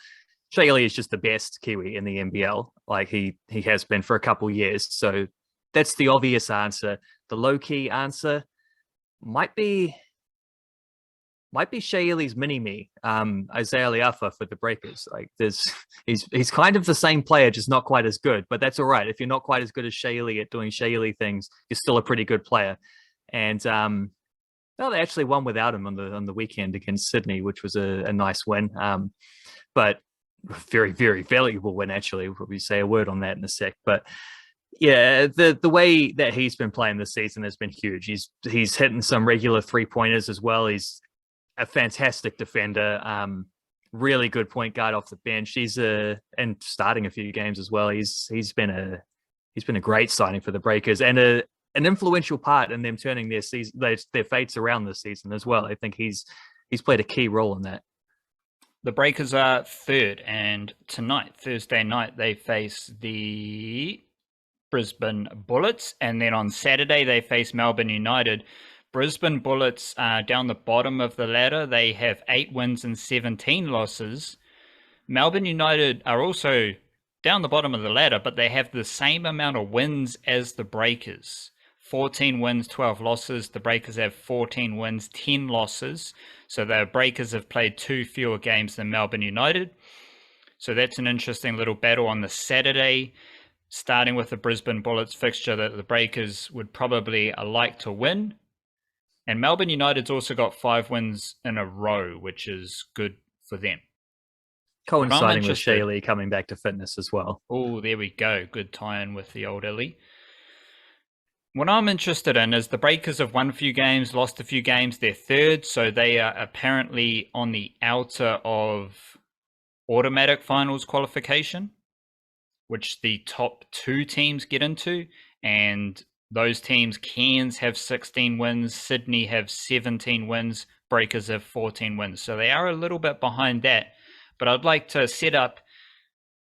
Shaylee is just the best Kiwi in the NBL, like he has been for a couple years. So that's the obvious answer. The low key answer might be Shaylee's mini me, Isaiah Liafa for the Breakers. Like there's he's kind of the same player, just not quite as good. But that's all right. If you're not quite as good as Shaylee at doing Shaylee things, you're still a pretty good player. And well, they actually won without him on the weekend against Sydney, which was a nice win. But very, very valuable win, actually. We'll probably say a word on that in a sec. But yeah, the way that he's been playing this season has been huge. He's hitting some regular 3-pointers as well. He's a fantastic defender, really good point guard off the bench. He's and starting a few games as well. He's been a great signing for the Breakers and an influential part in them turning their season their fates around this season as well. I think he's played a key role in that. The Breakers are third, and tonight, Thursday night, they face the Brisbane Bullets, and then on Saturday they face Melbourne United. Brisbane Bullets are down the bottom of the ladder. They have 8 wins and 17 losses. Melbourne United are also down the bottom of the ladder, but they have the same amount of wins as the Breakers. 14 wins, 12 losses. The Breakers have 14 wins, 10 losses. So the Breakers have played 2 fewer games than Melbourne United. So that's an interesting little battle on the Saturday, starting with the Brisbane Bullets fixture that the Breakers would probably like to win. And Melbourne United's also got 5 wins in a row, which is good for them. Coinciding with Shaylee coming back to fitness as well. Oh, there we go. Good tie-in with the old Illy. What I'm interested in is the Breakers have won a few games, lost a few games. They're third, so they are apparently on the outer of automatic finals qualification, which the top 2 teams get into. And those teams, Cairns have 16 wins, Sydney have 17 wins, Breakers have 14 wins. So they are a little bit behind that. But I'd like to set up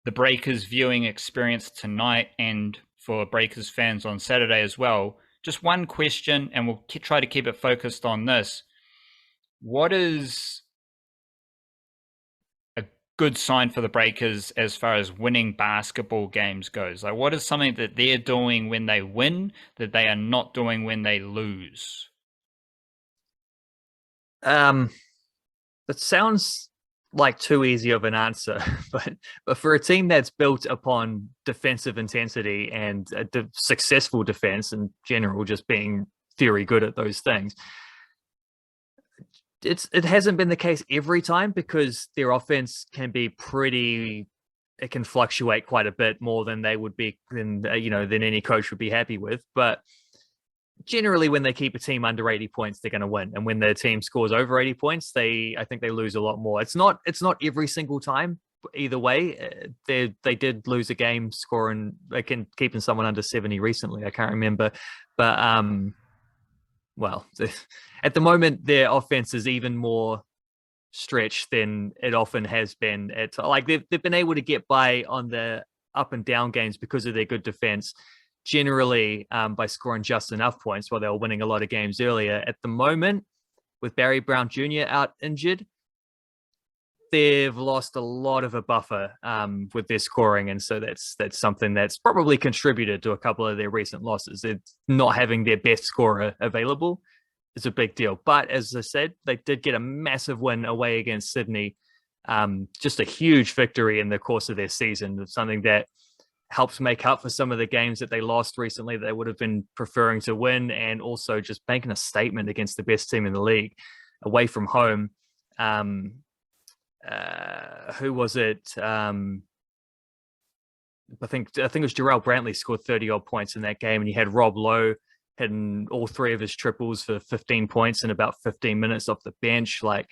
the Breakers viewing experience tonight and for Breakers fans on Saturday as well. Just one question, and we'll try to keep it focused on this. What is a good sign for the Breakers as far as winning basketball games goes? Like, what is something that they're doing when they win that they are not doing when they lose? That sounds like too easy of an answer, but for a team that's built upon defensive intensity and a successful defense in general, just being very good at those things, it hasn't been the case every time because their offense can be it can fluctuate quite a bit more than they would be than any coach would be happy with. But generally when they keep a team under 80 points, they're going to win. And when their team scores over 80 points, I think they lose a lot more. It's not every single time either way. They did lose a game keeping someone under 70 recently. I can't remember. But well, at the moment, their offense is even more stretched than it often has been. They've been able to get by on the up and down games because of their good defense, generally by scoring just enough points while they were winning a lot of games earlier. At the moment, with Barry Brown Jr. out injured, they've lost a lot of a buffer with their scoring, and so that's something that's probably contributed to a couple of their recent losses. It's not having their best scorer available is a big deal. But as I said, they did get a massive win away against Sydney. Just a huge victory in the course of their season, something that helps make up for some of the games that they lost recently that they would have been preferring to win, and also just making a statement against the best team in the league away from home. Who was it? I think it was Jarrell Brantley scored 30 odd points in that game, and you had Rob Lowe hitting all 3 of his triples for 15 points in about 15 minutes off the bench. Like,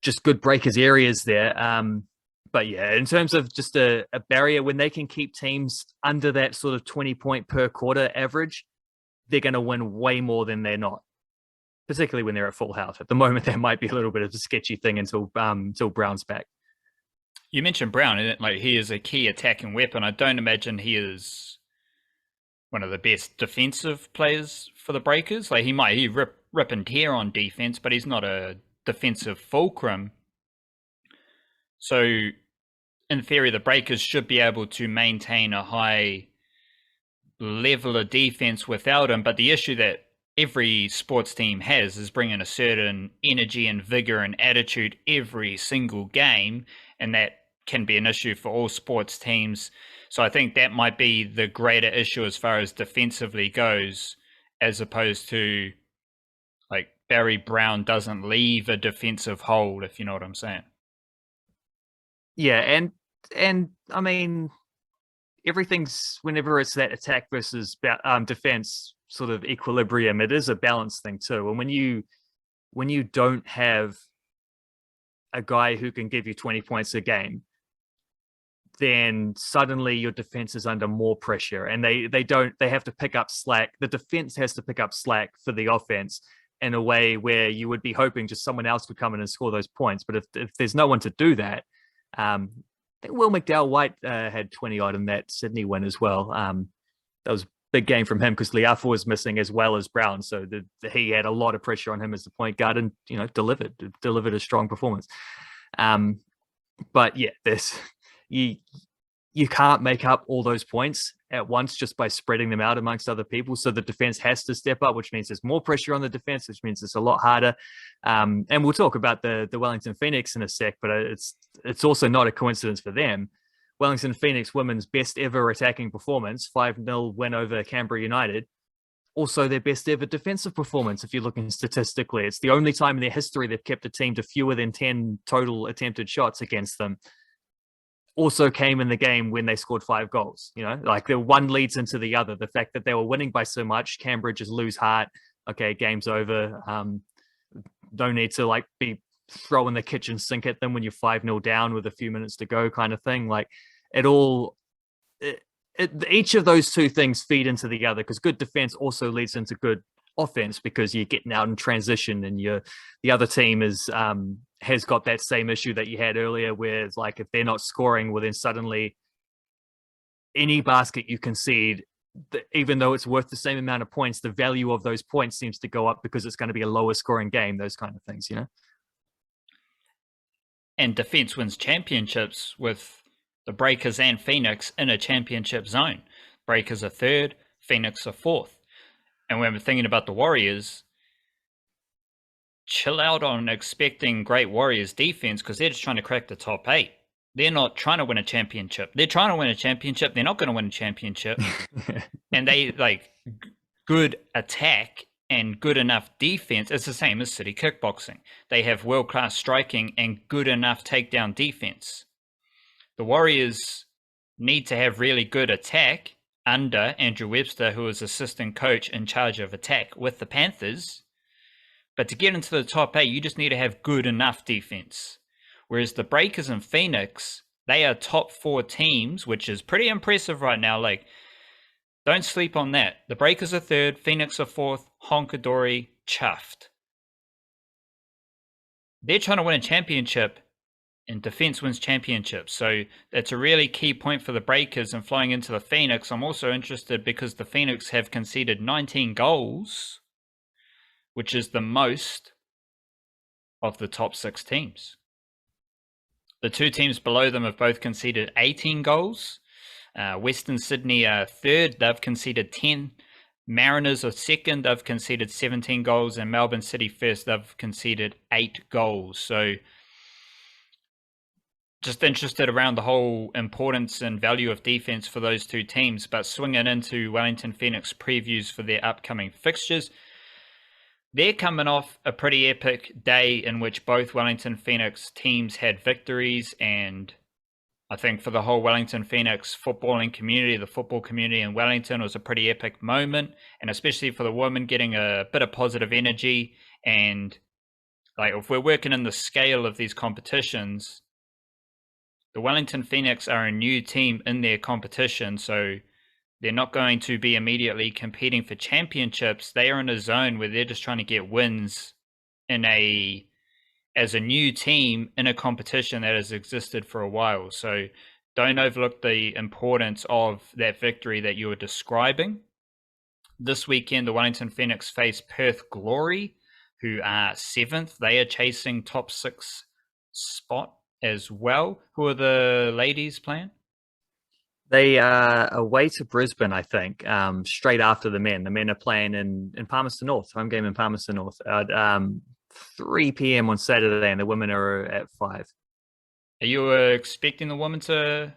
just good Breakers areas there. But yeah, in terms of just a barrier, when they can keep teams under that sort of 20-point per quarter average, they're going to win way more than they're not, particularly when they're at full health. At the moment, that might be a little bit of a sketchy thing until Brown's back. You mentioned Brown, and like he is a key attacking weapon. I don't imagine he is one of the best defensive players for the Breakers. Like he rip and tear on defense, but he's not a defensive fulcrum. So in theory, the Breakers should be able to maintain a high level of defense without him. But the issue that every sports team has is bringing a certain energy and vigor and attitude every single game, and that can be an issue for all sports teams. So I think that might be the greater issue as far as defensively goes, as opposed to like Barry Brown doesn't leave a defensive hole, if you know what I'm saying. Yeah, and I mean, everything's whenever it's that attack versus defense sort of equilibrium, it is a balance thing too. And when you don't have a guy who can give you 20 points a game, then suddenly your defense is under more pressure, and they have to pick up slack. The defense has to pick up slack for the offense in a way where you would be hoping just someone else could come in and score those points. But if there's no one to do that, I think Will McDowell-White had 20 odd in that Sydney win as well. That was a big game from him because Liafu was missing as well as Brown, so he had a lot of pressure on him as the point guard, and delivered a strong performance. But yeah, you can't make up all those points at once just by spreading them out amongst other people. So the defense has to step up, which means there's more pressure on the defense, which means it's a lot harder. And we'll talk about the Wellington Phoenix in a sec, but it's also not a coincidence for them. Wellington Phoenix women's best ever attacking performance, 5-0 win over Canberra United. Also their best ever defensive performance, if you're looking statistically. It's the only time in their history they've kept a team to fewer than 10 total attempted shots against them. Also came in the game when they scored 5 goals. Like the one leads into the other. The fact that they were winning by so much, Canberra just lose heart. Okay, game's over. No need to be throwing the kitchen sink at them when you're 5-0 down with a few minutes to go, kind of thing. Like each of those two things feed into the other, because good defense also leads into good offense, because you're getting out in transition, and the other team has got that same issue that you had earlier, where it's like if they're not scoring, well then suddenly any basket you concede, even though it's worth the same amount of points, the value of those points seems to go up because it's going to be a lower scoring game, those kind of things, And defense wins championships with the Breakers and Phoenix in a championship zone. Breakers are third, Phoenix are fourth. And when we're thinking about the Warriors, chill out on expecting great Warriors defense, because they're just trying to crack the top 8. They're not trying to win a championship. They're trying to win a championship. They're not going to win a championship. And they good attack and good enough defense. It's the same as City Kickboxing. They have world-class striking and good enough takedown defense. The Warriors need to have really good attack under Andrew Webster, who is assistant coach in charge of attack with the Panthers. But to get into the top 8, you just need to have good enough defense. Whereas the Breakers and Phoenix, they are top 4 teams, which is pretty impressive right now. Don't sleep on that. The Breakers are third, Phoenix are fourth, Honkadori chuffed. They're trying to win a championship, and defense wins championships. So that's a really key point for the Breakers. And flying into the Phoenix, I'm also interested because the Phoenix have conceded 19 goals, which is the most of the top 6 teams. The 2 teams below them have both conceded 18 goals. Western Sydney are third. They've conceded 10. Mariners are second. They've conceded 17 goals. And Melbourne City first. They've conceded 8 goals. So just interested around the whole importance and value of defense for those 2 teams. But swinging into Wellington Phoenix previews for their upcoming fixtures. They're coming off a pretty epic day in which both Wellington Phoenix teams had victories, and I think for the whole Wellington Phoenix footballing community, the football community in Wellington, was a pretty epic moment, and especially for the women getting a bit of positive energy. And if we're working in the scale of these competitions, The Wellington Phoenix are a new team in their competition, so they're not going to be immediately competing for championships. They are in a zone where they're just trying to get wins in a as a new team in a competition that has existed for a while. So don't overlook the importance of that victory that you were describing. This weekend, the Wellington Phoenix face Perth Glory, who are seventh. They are chasing top six spot as well. Who are the ladies playing? They are away to Brisbane, I think, straight after the men. The men are playing in Palmerston North, home game in Palmerston North at 3 p.m. on Saturday, and the women are at 5. Are you expecting the women to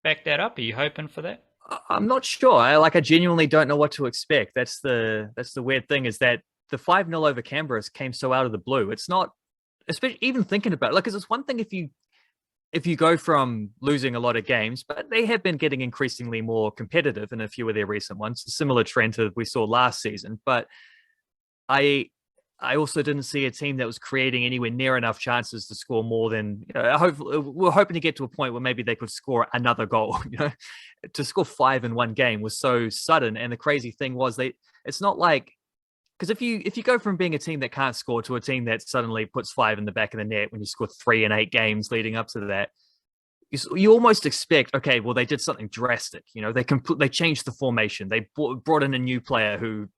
back that up? Are you hoping for that? I'm not sure. I genuinely don't know what to expect. That's the weird thing, is that the 5-0 over Canberra came so out of the blue. It's not, especially even thinking about it, like, because it's one thing if you go from losing a lot of games, but they have been getting increasingly more competitive in a few of their recent ones, a similar trend to we saw last season. But I also didn't see a team that was creating anywhere near enough chances to score more than, hopefully we're hoping to get to a point where maybe they could score another goal. To score 5 in one game was so sudden. And the crazy thing was, it's not like, because if you go from being a team that can't score to a team that suddenly puts 5 in the back of the net when you score 3 in 8 games leading up to that, you almost expect, okay, well, they did something drastic. They changed the formation. They brought in a new player who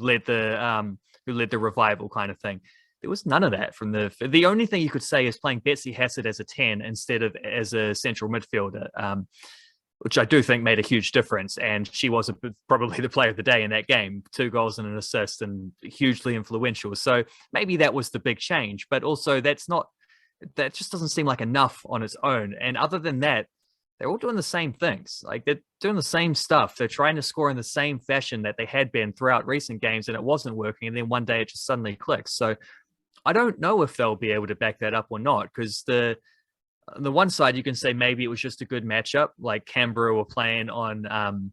led the revival kind of thing. There was none of that from the only thing you could say is playing Betsy Hassett as a 10 instead of as a central midfielder, which I do think made a huge difference. And she was probably the player of the day in that game, 2 goals and an assist, and hugely influential. So maybe that was the big change, but also that just doesn't seem like enough on its own. And other than that, they're all doing the same things. Like, they're doing the same stuff. They're trying to score in the same fashion that they had been throughout recent games, and it wasn't working. And then one day it just suddenly clicks. So I don't know if they'll be able to back that up or not, because on the one side, you can say maybe it was just a good matchup. Like, Canberra were playing on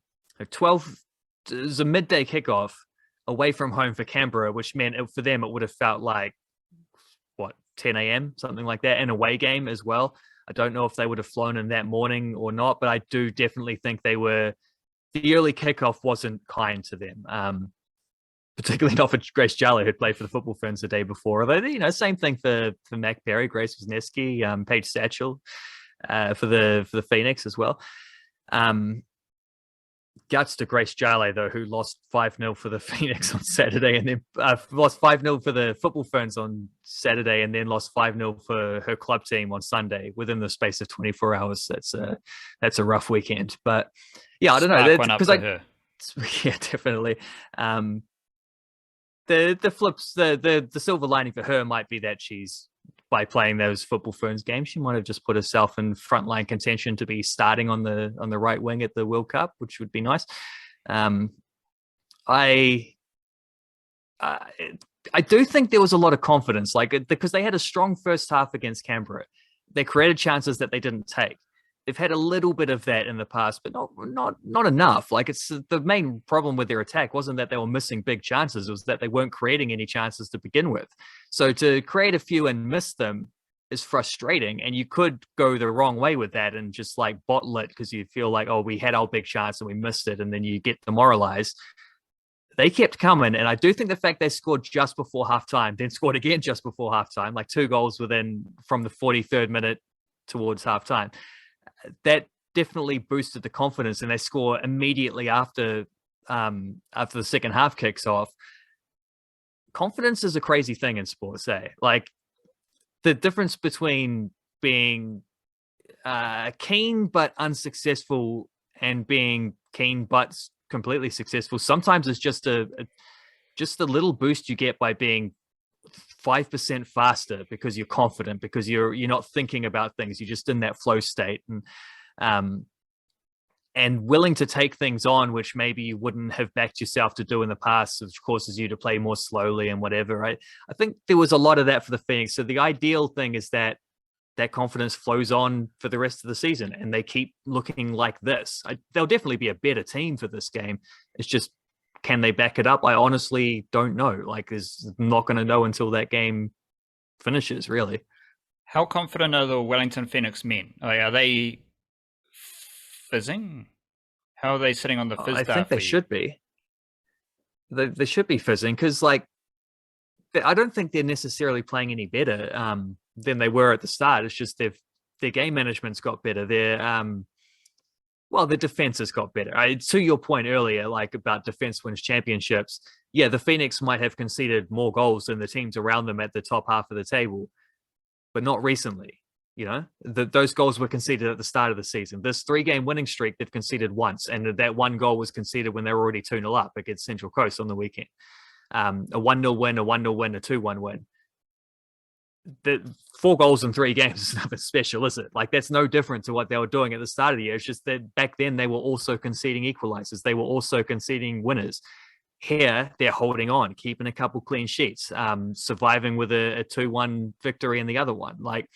12, it was a midday kickoff away from home for Canberra, which meant for them it would have felt like, 10 a.m., something like that, an away game as well. I don't know if they would have flown in that morning or not, but I do definitely think the early kickoff wasn't kind to them. Particularly not for Grace Jarlow, who'd played for the Football Ferns the day before. Although, same thing for Mac Perry, Grace Wisniewski, Paige Satchel for the Phoenix as well. Guts to Grace Jarlow, though, who lost 5-0 for the Phoenix on Saturday, and then lost 5-0 for the Football Ferns on Saturday, and then lost 5-0 for her club team on Sunday within the space of 24 hours. That's a rough weekend. But yeah, I don't know. Because her. Yeah, definitely. The flips, the silver lining for her might be that by playing those Football Ferns games, she might have just put herself in frontline contention to be starting on the right wing at the World Cup, which would be nice. I do think there was a lot of confidence, because they had a strong first half against Canberra. They created chances that they didn't take. They've had a little bit of that in the past, but not enough. Like, it's the main problem with their attack wasn't that they were missing big chances; it was that they weren't creating any chances to begin with. So to create a few and miss them is frustrating, and you could go the wrong way with that and just bottle it because you feel like, oh, we had our big chance and we missed it, and then you get demoralized. They kept coming, and I do think the fact they scored just before halftime, then scored again just before halftime, like 2 goals from the 43rd minute towards halftime, that definitely boosted the confidence, and they score immediately after the second half kicks off. Confidence is a crazy thing in sports, eh? Like, the difference between being keen but unsuccessful and being keen but completely successful sometimes is just a little boost you get by being 5% faster because you're confident, because you're not thinking about things, you're just in that flow state, and willing to take things on which maybe you wouldn't have backed yourself to do in the past, which causes you to play more slowly and whatever, right? I think there was a lot of that for the Phoenix. So the ideal thing is that confidence flows on for the rest of the season and they keep looking like this. They'll definitely be a better team for this game. It's just, can they back it up? I honestly don't know. Like, is not going to know until that game finishes, really. How confident are the Wellington Phoenix men? Like, are they fizzing? How are they sitting on the fizz I dart think they for you? should be. They should be fizzing because, like, I don't think they're necessarily playing any better than they were at the start. It's just their game management's got better. The defense has got better. To your point earlier, like about defense wins championships, yeah, the Phoenix might have conceded more goals than the teams around them at the top half of the table, but not recently. Those goals were conceded at the start of the season. This 3-game winning streak, they've conceded once, and that one goal was conceded when they were already 2-0 up against Central Coast on the weekend. A 1-0 win, a 1-0 win, a 2-1 win. The 4 goals in 3 games is nothing special, is it? Like, that's no different to what they were doing at the start of the year. It's just that back then they were also conceding equalizers. They were also conceding winners. Here, they're holding on, keeping a couple clean sheets, surviving with a 2-1 victory in the other one. Like,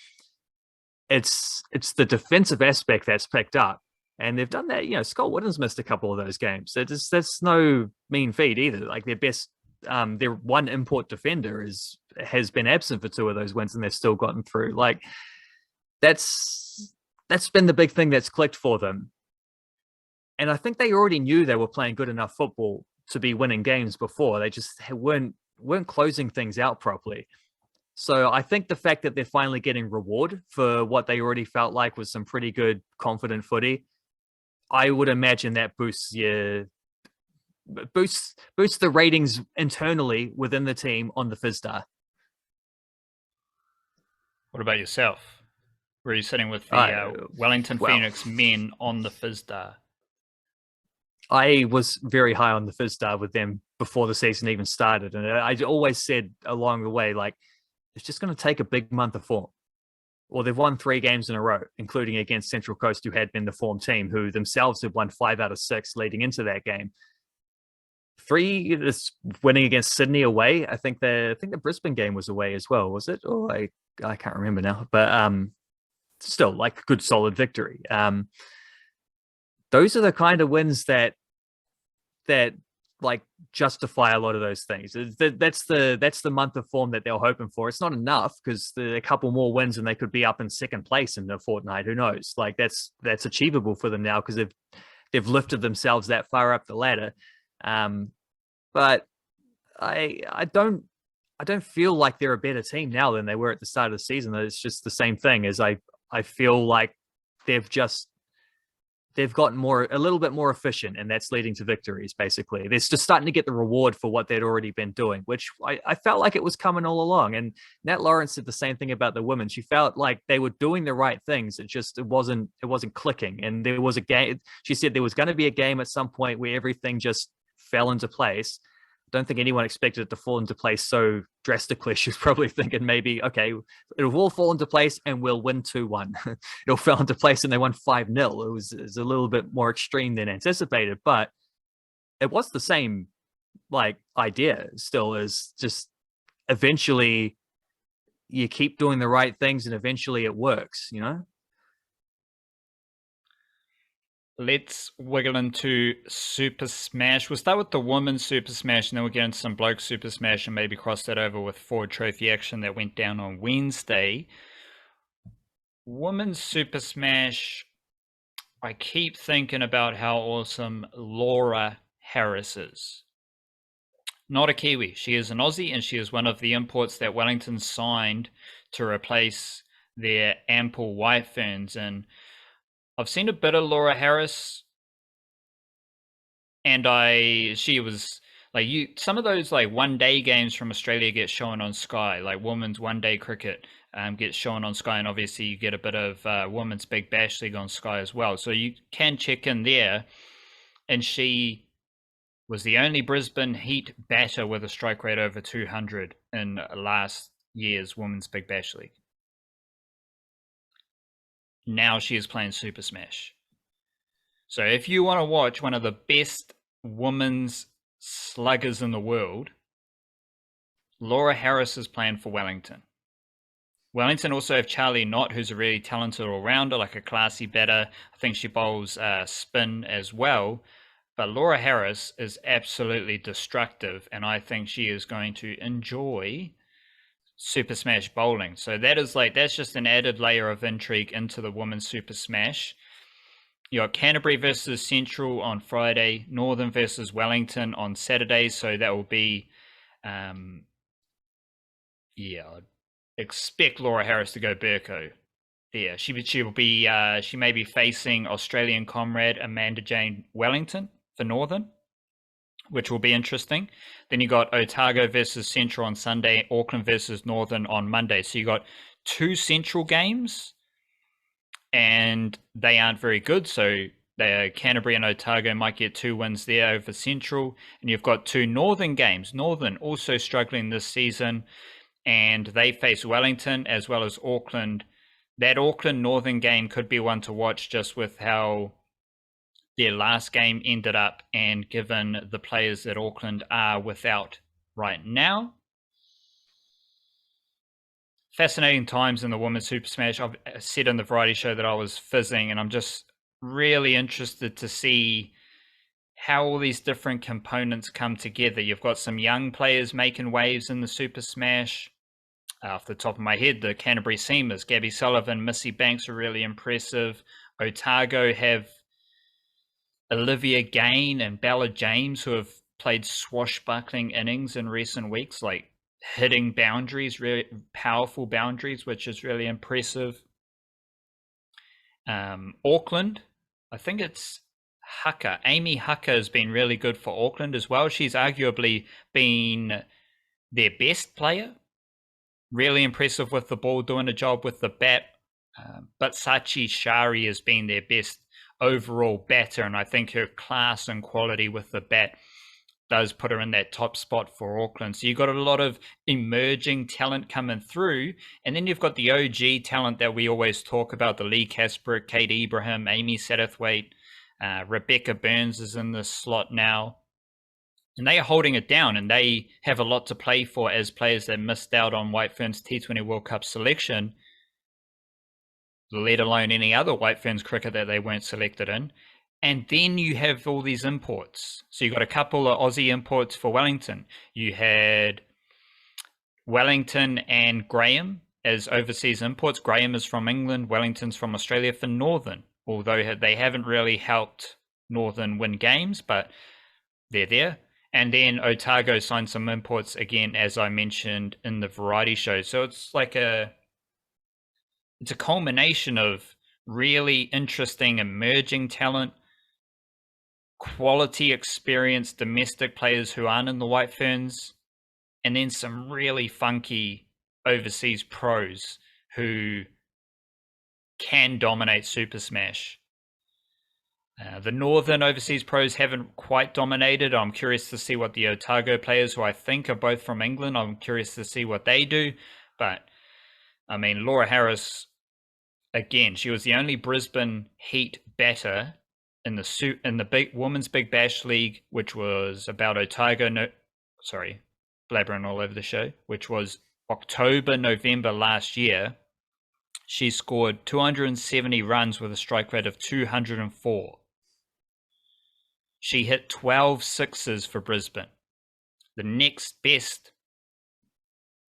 it's the defensive aspect that's picked up. And they've done that. Scott Wooden's missed a couple of those games. That's no mean feat either. Like, their one import defender has been absent for 2 of those wins, and they've still gotten through. Like, that's been the big thing that's clicked for them. And I think they already knew they were playing good enough football to be winning games before. They just weren't closing things out properly. So I think the fact that they're finally getting reward for what they already felt like was some pretty good, confident footy, I would imagine that boosts the ratings internally within the team on the FISDA. What about yourself? Where are you sitting with the Wellington Phoenix men on the FISDA? I was very high on the FISDA with them before the season even started. And I always said along the way, like, it's just going to take a big month of form. Well, they've won 3 games in a row, including against Central Coast, who had been the form team, who themselves have won 5 out of 6 leading into that game. 3 is winning against Sydney away. I think the Brisbane game was away as well, was it? Oh, I can't remember now. But still, like, a good solid victory. Those are the kind of wins that like justify a lot of those things. That's the month of form that they're hoping for. It's not enough because a couple more wins and they could be up in second place in a fortnight. Who knows? Like, that's achievable for them now because they've lifted themselves that far up the ladder. But I don't feel like they're a better team now than they were at the start of the season. It's just the same thing as I feel like they've gotten a little bit more efficient, and that's leading to victories. Basically, they're just starting to get the reward for what they'd already been doing, which I felt like it was coming all along. And Nat Lawrence said the same thing about the women. She felt like they were doing the right things. It wasn't clicking. And there was a game. She said there was going to be a game at some point where everything just fell into place. Don't think anyone expected it to fall into place so drastically. She was probably thinking maybe, okay, it'll all fall into place and we'll win 2-1. It all fell into place and they won 5-0. It was a little bit more extreme than anticipated, but it was the same like idea still, is just eventually you keep doing the right things and eventually it works, Let's wiggle into Super Smash. We'll start with the women's Super Smash, and then we'll get into some bloke Super Smash and maybe cross that over with Ford Trophy action that went down on Wednesday. Women's Super Smash, I keep thinking about how awesome Laura Harris is. Not a Kiwi. She is an Aussie, and she is one of the imports that Wellington signed to replace their ample white ferns. And I've seen a bit of Laura Harris, and she was like, some of those like 1-day games from Australia get shown on Sky, like women's 1-day cricket gets shown on Sky, and obviously you get a bit of women's Big Bash League on Sky as well, so you can check in there. And she was the only Brisbane Heat batter with a strike rate over 200 in last year's women's Big Bash League. Now she is playing Super Smash. So if you want to watch one of the best women's sluggers in the world, Laura Harris is playing for Wellington. Wellington also have Charlie Knott, who's a really talented all-rounder, like a classy batter. I think she bowls spin as well. But Laura Harris is absolutely destructive, and I think she is going to enjoy Super Smash bowling. So that's just an added layer of intrigue into the women's Super Smash. You got Canterbury versus Central on Friday, Northern versus Wellington on Saturday. So that will be, I'd expect Laura Harris to go Burko. Yeah, she will be. She may be facing Australian comrade Amanda Jane Wellington for Northern, which will be interesting. Then you got Otago versus Central on Sunday, Auckland versus Northern on Monday. So you got 2 Central games, and they aren't very good. So Canterbury and Otago might get 2 wins there over Central, and you've got 2 Northern games. Northern also struggling this season, and they face Wellington as well as Auckland. That Auckland Northern game could be one to watch, just with how their last game ended up, and given the players that Auckland are without right now. Fascinating times in the Women's Super Smash. I've said in the variety show that I was fizzing, and I'm just really interested to see how all these different components come together. You've got some young players making waves in the Super Smash. Off the top of my head, the Canterbury Seamers, Gabby Sullivan, Missy Banks are really impressive. Otago have Olivia Gain and Bella James, who have played swashbuckling innings in recent weeks, like hitting boundaries, really powerful boundaries, which is really impressive. Auckland, I think it's Hucker. Amy Hucker has been really good for Auckland as well. She's arguably been their best player. Really impressive with the ball, doing a job with the bat. But Sachi Shari has been their best overall batter, and I think her class and quality with the bat does put her in that top spot for Auckland. So you've got a lot of emerging talent coming through, and then you've got the OG talent that we always talk about, the Lee Casper, Kate Ibrahim, Amy Satterthwaite, Rebecca Burns is in this slot now. And they are holding it down, and they have a lot to play for as players that missed out on White Ferns T20 World Cup selection, let alone any other White Ferns cricket that they weren't selected in. And then you have all these imports. So you got a couple of Aussie imports for Wellington. You had Wellington and Graham as overseas imports. Graham is from England, Wellington's from Australia for Northern, although they haven't really helped Northern win games, but they're there. And then Otago signed some imports again, as I mentioned in the variety show. So it's like it's a culmination of really interesting emerging talent, quality experienced domestic players who aren't in the White Ferns, and then some really funky overseas pros who can dominate Super Smash. The Northern overseas pros haven't quite dominated. I'm curious to see what the Otago players, who I think are both from England, I'm curious to see what they do. But, I mean, Laura Harris, again, she was the only Brisbane Heat batter in the big Women's Big Bash League, which was about blabbering all over the show, which was October, November last year. She scored 270 runs with a strike rate of 204. She hit 12 sixes for Brisbane. The next best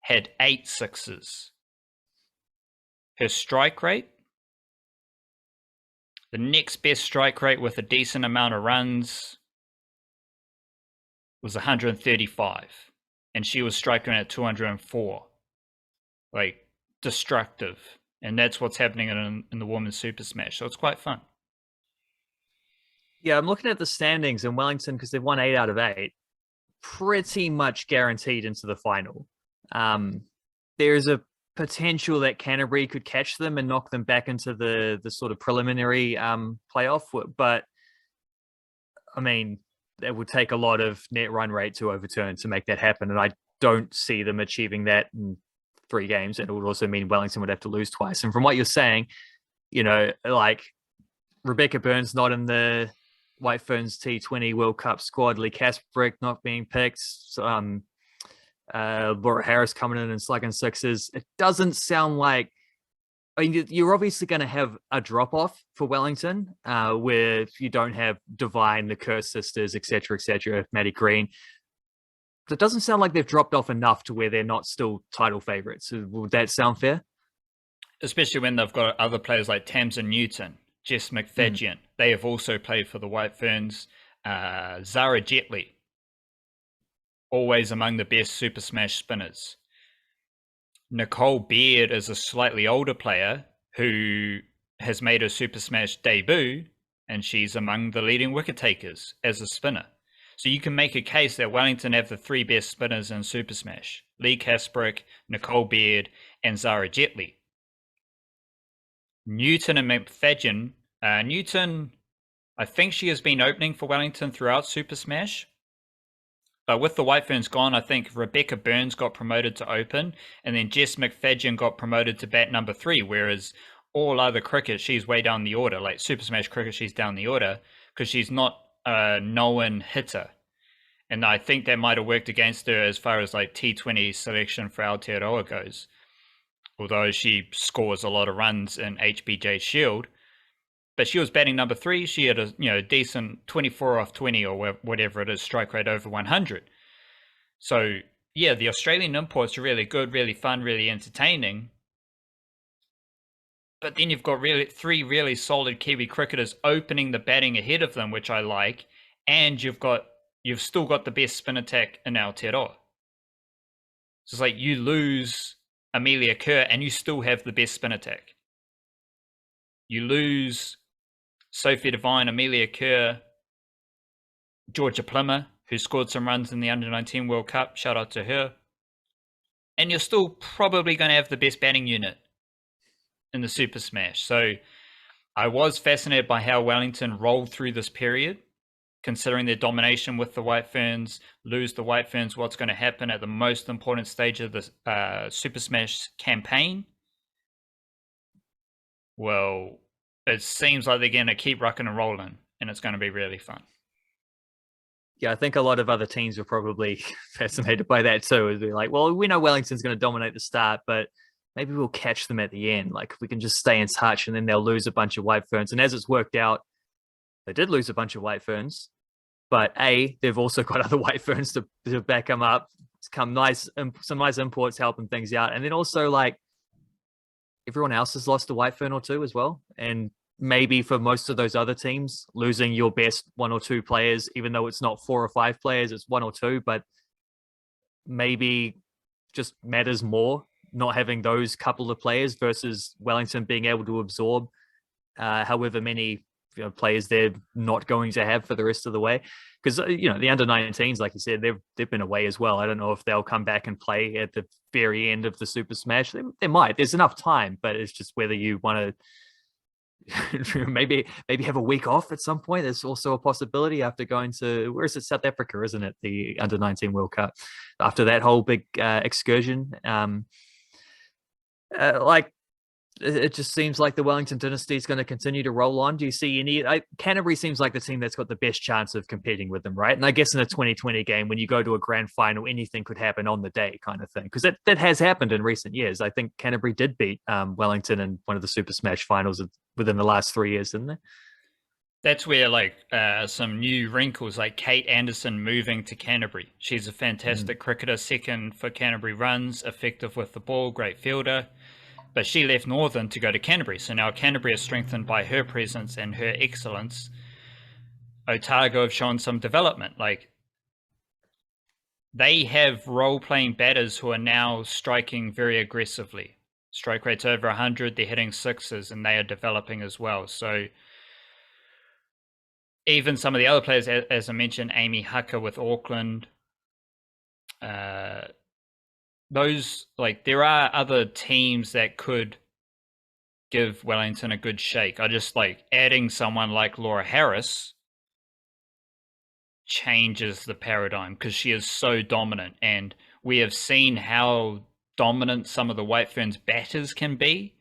had 8 sixes. Her strike rate, the next best strike rate with a decent amount of runs, was 135. And she was striking at 204. Like, destructive. And that's what's happening in the Women's Super Smash. So it's quite fun. Yeah, I'm looking at the standings in Wellington because they've won 8 out of 8. Pretty much guaranteed into the final. There's a potential that Canterbury could catch them and knock them back into the sort of preliminary playoff. But, I mean, it would take a lot of net run rate to overturn to make that happen. And I don't see them achieving that in 3 games. And it would also mean Wellington would have to lose twice. And from what you're saying, you know, like Rebecca Burns not in the White Ferns T20 World Cup squad, Lee Kasprick not being picked, Laura Harris coming in and slugging sixes. It doesn't sound like, I mean, you're obviously going to have a drop-off for Wellington, where you don't have Divine, the Kerr sisters, etc., Maddie Green. It doesn't sound like they've dropped off enough to where they're not still title favorites. Would that sound fair? Especially when they've got other players like Tamsin Newton, Jess McFadden. They have also played for the White Ferns. Zara Jetley, always among the best Super Smash spinners. Nicole Beard is a slightly older player who has made her Super Smash debut, and she's among the leading wicket takers as a spinner. So you can make a case that Wellington have the 3 best spinners in Super Smash: Lee Kasprick, Nicole Beard, and Zara Jetley. Newton and McFadden. Newton, I think she has been opening for Wellington throughout Super Smash. But with the White Ferns gone, I think Rebecca Burns got promoted to open, and then Jess McFadden got promoted to bat number 3, whereas all other cricket, she's way down the order. Like Super Smash cricket, she's down the order because she's not a known hitter. And I think that might have worked against her as far as like T20 selection for Aotearoa goes. Although she scores a lot of runs in HBJ Shield. But she was batting number 3. She had a decent 24 off 20 or whatever it is, strike rate over 100. So yeah, the Australian imports are really good, really fun, really entertaining. But then you've got 3 really solid Kiwi cricketers opening the batting ahead of them, which I like, and you've still got the best spin attack in Aotearoa. So it's like you lose Amelia Kerr and you still have the best spin attack. You lose Sophie Devine, Amelia Kerr, Georgia Plummer, who scored some runs in the Under-19 World Cup. Shout out to her. And you're still probably going to have the best batting unit in the Super Smash. So I was fascinated by how Wellington rolled through this period, considering their domination with the White Ferns, lose the White Ferns, what's going to happen at the most important stage of the Super Smash campaign. Well, it seems like they're going to keep rocking and rolling, and it's going to be really fun. Yeah, I think a lot of other teams were probably fascinated by that too. Is they're like, well, we know Wellington's going to dominate the start, but maybe we'll catch them at the end. Like, we can just stay in touch, and then they'll lose a bunch of White Ferns. And as it's worked out, they did lose a bunch of White Ferns, but they've also got other White Ferns to back them up. It's some nice imports helping things out, and then also like everyone else has lost a White Fern or two as well. And maybe for most of those other teams, losing your best 1 or 2 players, even though it's not 4 or 5 players, it's 1 or 2, but maybe just matters more not having those couple of players versus Wellington being able to absorb however many players they're not going to have for the rest of the way. Because the under-19s, like you said, they've been away as well. I don't know if they'll come back and play at the very end of the Super Smash. They might. There's enough time, but it's just whether you want to maybe have a week off at some point. There's also a possibility after going to, where is it, South Africa, isn't it, the under-19 World Cup, after that whole big excursion. It just seems like the Wellington dynasty is going to continue to roll on. Do you see any? Canterbury seems like the team that's got the best chance of competing with them, right? And I guess in a 2020 game, when you go to a grand final, anything could happen on the day, kind of thing. Because that has happened in recent years. I think Canterbury did beat Wellington in one of the Super Smash finals within the last 3 years, didn't they? That's where some new wrinkles, like Kate Anderson moving to Canterbury. She's a fantastic cricketer, second for Canterbury runs, effective with the ball, great fielder. But she left Northern to go to Canterbury. So now Canterbury is strengthened by her presence and her excellence. Otago have shown some development. Like, they have role-playing batters who are now striking very aggressively. Strike rates over 100, they're hitting sixes, and they are developing as well. So even some of the other players, as I mentioned, Amy Hucker with Auckland, there are other teams that could give Wellington a good shake. I just adding someone like Laura Harris changes the paradigm because she is so dominant, and we have seen how dominant some of the White Ferns batters can be.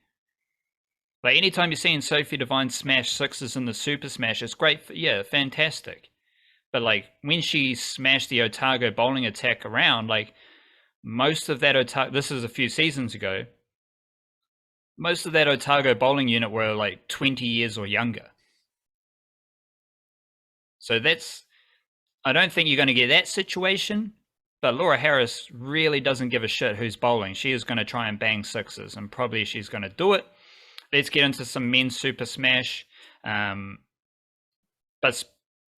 Like, anytime you're seeing Sophie Devine smash sixes in the Super Smash, it's great. Fantastic. But when she smashed the Otago bowling attack around, most of that Otago, this is a few seasons ago, most of that Otago bowling unit were 20 years or younger. So I don't think you're going to get that situation, But Laura Harris really doesn't give a shit who's bowling. She is going to try and bang sixes, and probably she's going to do it. Let's get into some men's Super Smash. But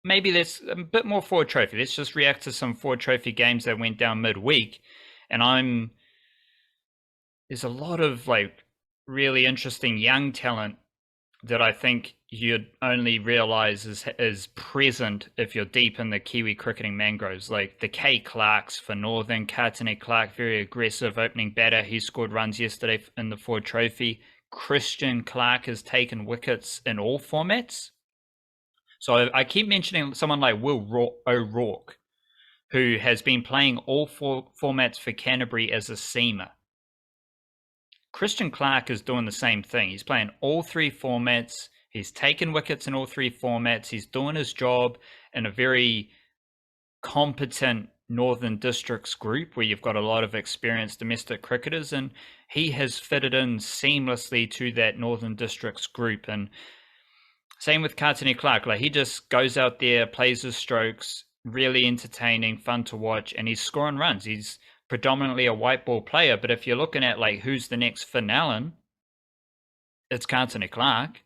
maybe there's a bit more Ford Trophy. Let's just react to some Ford Trophy games that went down midweek. And there's a lot of like really interesting young talent that I think you'd only realize is present if you're deep in the Kiwi cricketing mangroves. Like the K Clarks for Northern, Kartene Clark, very aggressive opening batter. He scored runs yesterday in the Ford Trophy. Christian Clark has taken wickets in all formats. So I keep mentioning someone like Will O'Rourke, who has been playing all four formats for Canterbury as a seamer. Christian Clark is doing the same thing. He's playing all three formats. He's taken wickets in all three formats. He's doing his job in a very competent Northern Districts group where you've got a lot of experienced domestic cricketers, and he has fitted in seamlessly to that Northern Districts group. And same with Kartene Clark. Like, he just goes out there, plays his strokes, really entertaining, fun to watch, and he's scoring runs. He's predominantly a white ball player, but if you're looking at like who's the next Finn Allen, it's Kartene Clark,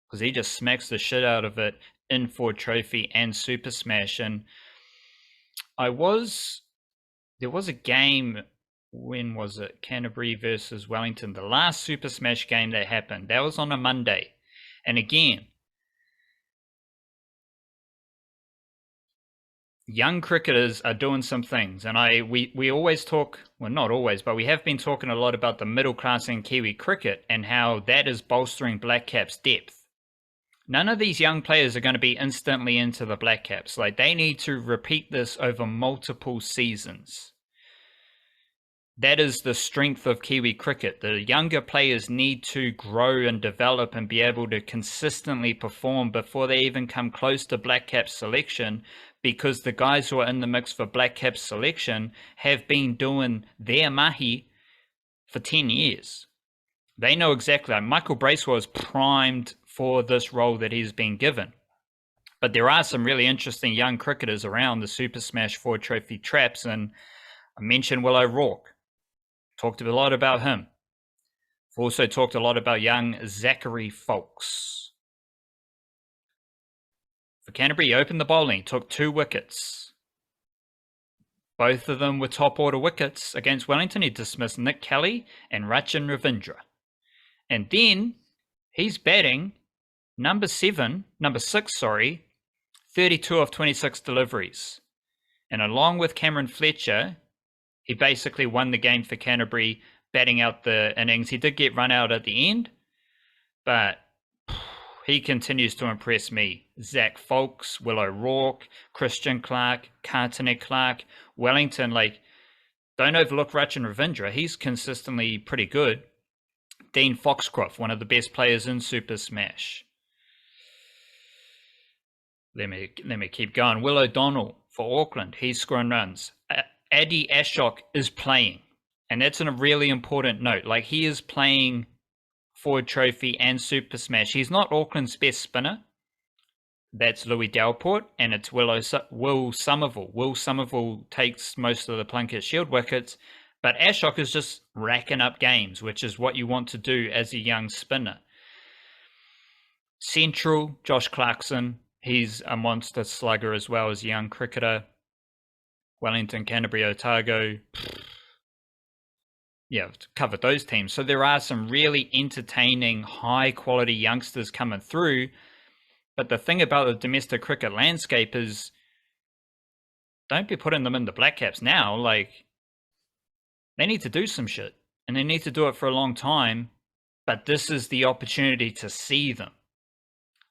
because he just smacks the shit out of it in Ford Trophy and Super Smash. And there was a game, when was it? Canterbury versus Wellington, the last Super Smash game that happened. That was on a Monday. And again, young cricketers are doing some things, and we always talk, well, not always, but we have been talking a lot about the middle class in Kiwi cricket and how that is bolstering Blackcaps' depth. None of these young players are going to be instantly into the Blackcaps. Like, they need to repeat this over multiple seasons. That is the strength of Kiwi cricket. The younger players need to grow and develop and be able to consistently perform before they even come close to Blackcaps selection, because the guys who are in the mix for Blackcaps selection have been doing their mahi for 10 years. They know exactly. Like, Michael Bracewell is primed for this role that he's been given. But there are some really interesting young cricketers around the Super Smash Ford Trophy traps, and I mentioned Will O'Rourke. Talked a lot about him. We've also talked a lot about young Zachary Foulkes. For Canterbury, he opened the bowling, took 2 wickets. Both of them were top order wickets. Against Wellington, he dismissed Nick Kelly and Rachin Ravindra. And then he's batting number 6, 32 of 26 deliveries. And along with Cameron Fletcher, he basically won the game for Canterbury, batting out the innings. He did get run out at the end, but he continues to impress me. Zach Foulkes, Will O'Rourke, Christian Clark, Kartene Clark, Wellington. Like, don't overlook Rachin Ravindra. He's consistently pretty good. Dean Foxcroft, one of the best players in Super Smash. Let me keep going. Will O'Donnell for Auckland. He's scoring runs. Addy Ashok is playing, and that's a really important note. Like, he is playing Ford Trophy and Super Smash. He's not Auckland's best spinner. That's Louis Dalport, and it's Will Somerville. Will Somerville takes most of the Plunkett Shield wickets, but Ashok is just racking up games, which is what you want to do as a young spinner. Central, Josh Clarkson. He's a monster slugger as well as a young cricketer. Wellington, Canterbury, Otago. Yeah, I've covered those teams. So there are some really entertaining, high-quality youngsters coming through. But the thing about the domestic cricket landscape is, don't be putting them in the Blackcaps now. Like, they need to do some shit. And they need to do it for a long time. But this is the opportunity to see them.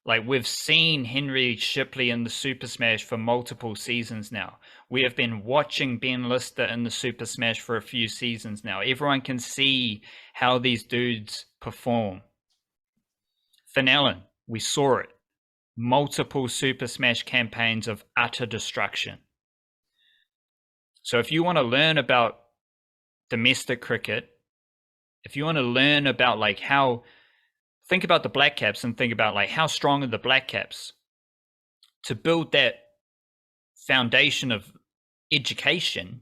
Like, we've seen Henry Shipley in the Super Smash for multiple seasons now. We have been watching Ben Lister in the Super Smash for a few seasons now. Everyone can see how these dudes perform. Finn Allen, we saw it. Multiple Super Smash campaigns of utter destruction. So if you want to learn about domestic cricket, if you want to learn about like how, think about the Blackcaps and think about like how strong are the Blackcaps. To build that foundation of education,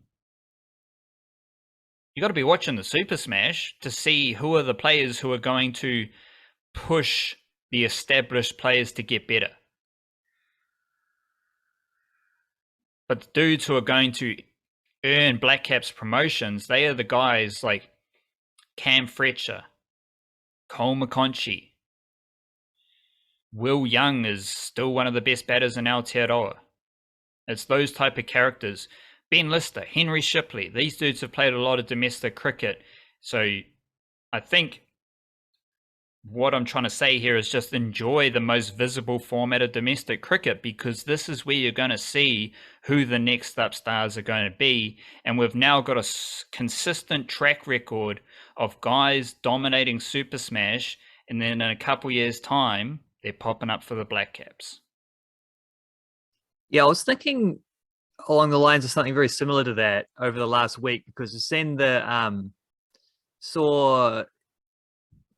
you got to be watching the Super Smash to see who are the players who are going to push the established players to get better. But the dudes who are going to earn Blackcaps promotions, they are the guys like Cam Fletcher, Cole McConchy. Will Young is still one of the best batters in Aotearoa. It's those type of characters. Ben Lister, Henry Shipley, these dudes have played a lot of domestic cricket. So I think what I'm trying to say here is just enjoy the most visible format of domestic cricket, because this is where you're going to see who the next up stars are going to be. And we've now got a consistent track record of guys dominating Super Smash, and then in a couple years' time, they're popping up for the Blackcaps. Yeah, I was thinking along the lines of something very similar to that over the last week, because we've seen saw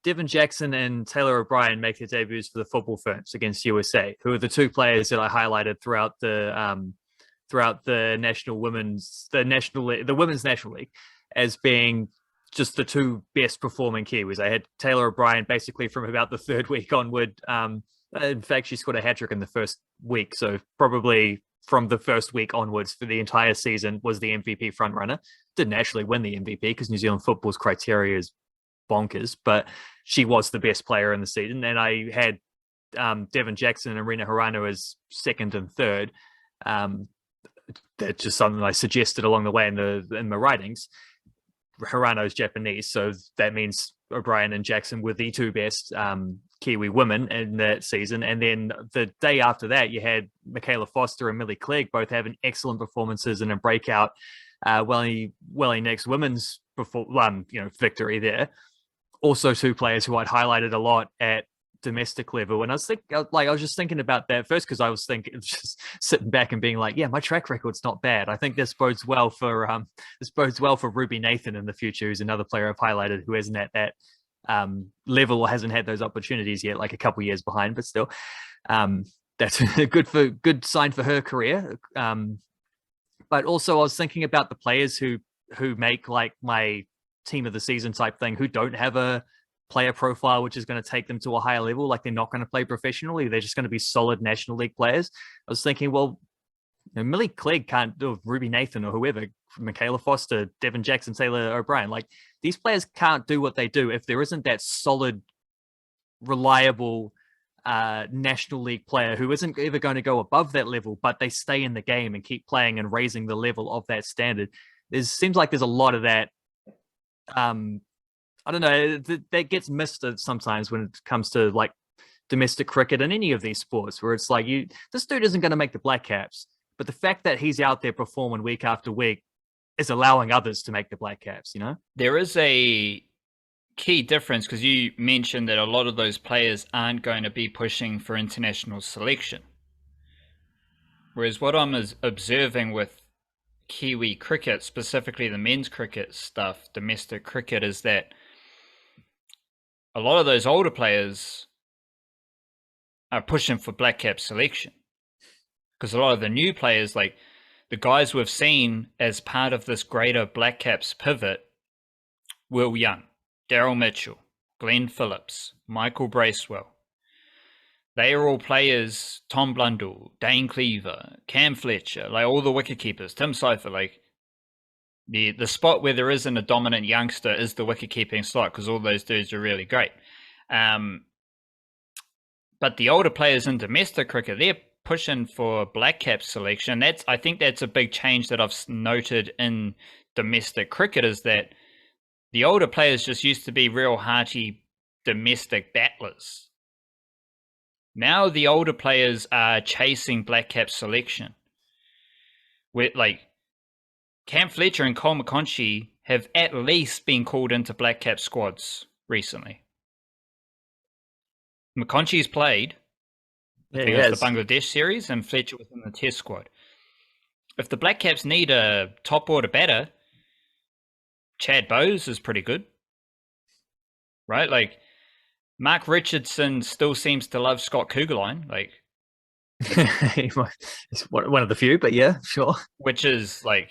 Devin Jackson and Taylor O'Brien make their debuts for the football Ferns against USA, who are the two players that I highlighted throughout the women's national league as being just the two best performing Kiwis. I had Taylor O'Brien basically from about the third week onward. In fact, she scored a hat trick in the first week, so probably from the first week onwards for the entire season was the MVP frontrunner. Didn't actually win the MVP because New Zealand football's criteria is bonkers, but she was the best player in the season. And I had Devin Jackson and Rena Hirano as second and third. That's just something I suggested along the way in my writings. Hirano's Japanese, so that means O'Brien and Jackson were the two best Kiwi women in that season. And then the day after that, you had Michaela Foster and Millie Clegg both having excellent performances and a breakout Welly next women's victory there. Also, two players who I'd highlighted a lot at domestic level, and I was just thinking about that first because I was just sitting back and being like, yeah, my track record's not bad. I think this bodes well for Ruby Nathan in the future, who's another player I've highlighted who isn't at that level or hasn't had those opportunities yet, like a couple years behind, but still, that's a good sign for her career. But also, I was thinking about the players who make like my team of the season type thing, who don't have a player profile which is going to take them to a higher level. Like they're not going to play professionally, they're just going to be solid National League players. I was thinking, well, Millie Clegg can't do Ruby Nathan or whoever, Michaela Foster, Devin Jackson, Taylor O'Brien. Like these players can't do what they do if there isn't that solid, reliable National League player who isn't ever going to go above that level, but they stay in the game and keep playing and raising the level of that standard. Seems like there's a lot of that. I don't know, that gets missed sometimes when it comes to like domestic cricket and any of these sports, where it's like, this dude isn't going to make the Blackcaps, but the fact that he's out there performing week after week is allowing others to make the Blackcaps, you know? There is a key difference, because you mentioned that a lot of those players aren't going to be pushing for international selection. Whereas what I'm observing with Kiwi cricket, specifically the men's cricket stuff, domestic cricket, is that a lot of those older players are pushing for Blackcap selection, because a lot of the new players, like the guys we've seen as part of this greater Blackcaps pivot, Will Young, Daryl Mitchell, Glenn Phillips, Michael Bracewell, they are all players, Tom Blundell, Dane Cleaver, Cam Fletcher, like all the wicketkeepers, Tim Seifert, like the spot where there isn't a dominant youngster is the wicket-keeping slot, because all those dudes are really great. But the older players in domestic cricket, they're pushing for Blackcap selection. I think that's a big change that I've noted in domestic cricket, is that the older players just used to be real hearty domestic battlers. Now the older players are chasing Blackcap selection. Where, like, Cam Fletcher and Cole McConchy have at least been called into Blackcap squads recently. McConchy's played. I think it was the Bangladesh series, and Fletcher was in the test squad. If the Blackcaps need a top order batter, Chad Bowes is pretty good. Right? Like, Mark Richardson still seems to love Scott Kugelheim. Like, he's one of the few, but yeah, sure. Which is like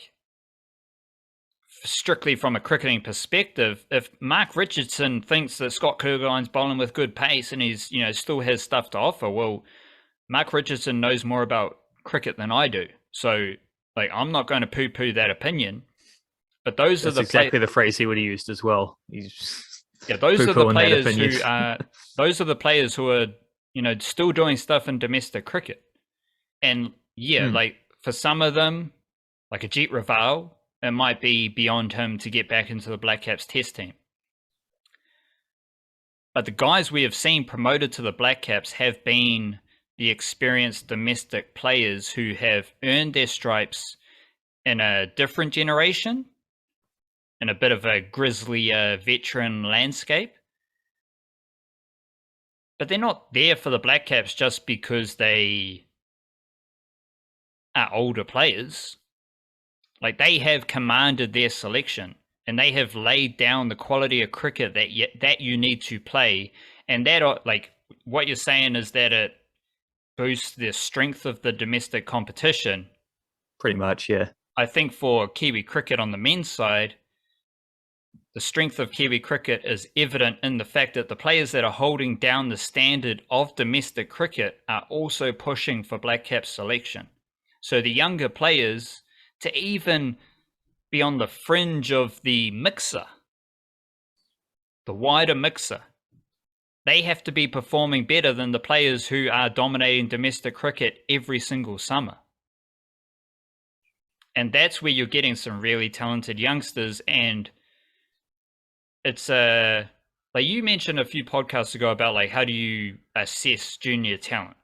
strictly from a cricketing perspective, if Mark Richardson thinks that Scott Kuggeleijn's bowling with good pace and he's, still has stuff to offer, well, Mark Richardson knows more about cricket than I do. So, like, I'm not going to poo-poo that opinion. But those are That's the exactly the phrase he would have used as well. He's those are the poo-pooing that players opinion. who are those are the players who are, still doing stuff in domestic cricket. And like for some of them, like Ajit Raval, it might be beyond him to get back into the Blackcaps test team. But the guys we have seen promoted to the Blackcaps have been the experienced domestic players who have earned their stripes in a different generation, in a bit of a grisly veteran landscape. But they're not there for the Blackcaps just because they are older players. Like, they have commanded their selection and they have laid down the quality of cricket that you need to play. And that, like, what you're saying is that it boosts the strength of the domestic competition. Pretty much, yeah. I think for Kiwi cricket on the men's side, the strength of Kiwi cricket is evident in the fact that the players that are holding down the standard of domestic cricket are also pushing for Blackcaps selection. So the younger players, to even be on the fringe of the mixer, the wider mixer, they have to be performing better than the players who are dominating domestic cricket every single summer. And that's where you're getting some really talented youngsters. And it's like you mentioned a few podcasts ago about, like, how do you assess junior talent?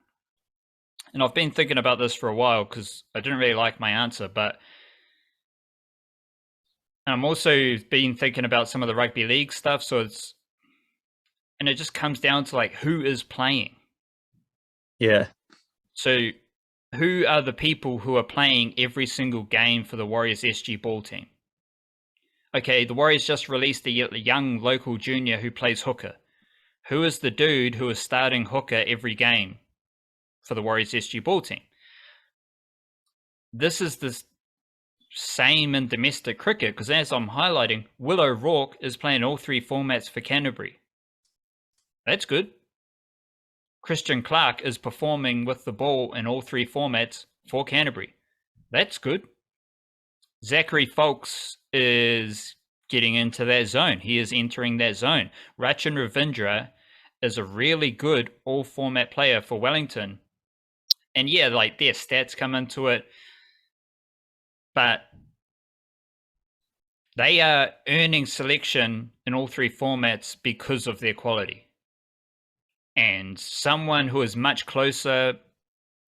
And I've been thinking about this for a while because I didn't really like my answer, but I'm also been thinking about some of the rugby league stuff. And it just comes down to, like, who is playing. Yeah. So who are the people who are playing every single game for the Warriors SG ball team? Okay, the Warriors just released a young local junior who plays hooker. Who is the dude who is starting hooker every game for the Warriors SG ball team? This is the same in domestic cricket, because as I'm highlighting, Will O'Rourke is playing all three formats for Canterbury. That's good. Christian Clark is performing with the ball in all three formats for Canterbury. That's good. Zachary Folks is getting into that zone. He is entering that zone. Rachin Ravindra is a really good all-format player for Wellington. And yeah, like, their stats come into it, but they are earning selection in all three formats because of their quality. And someone who is much closer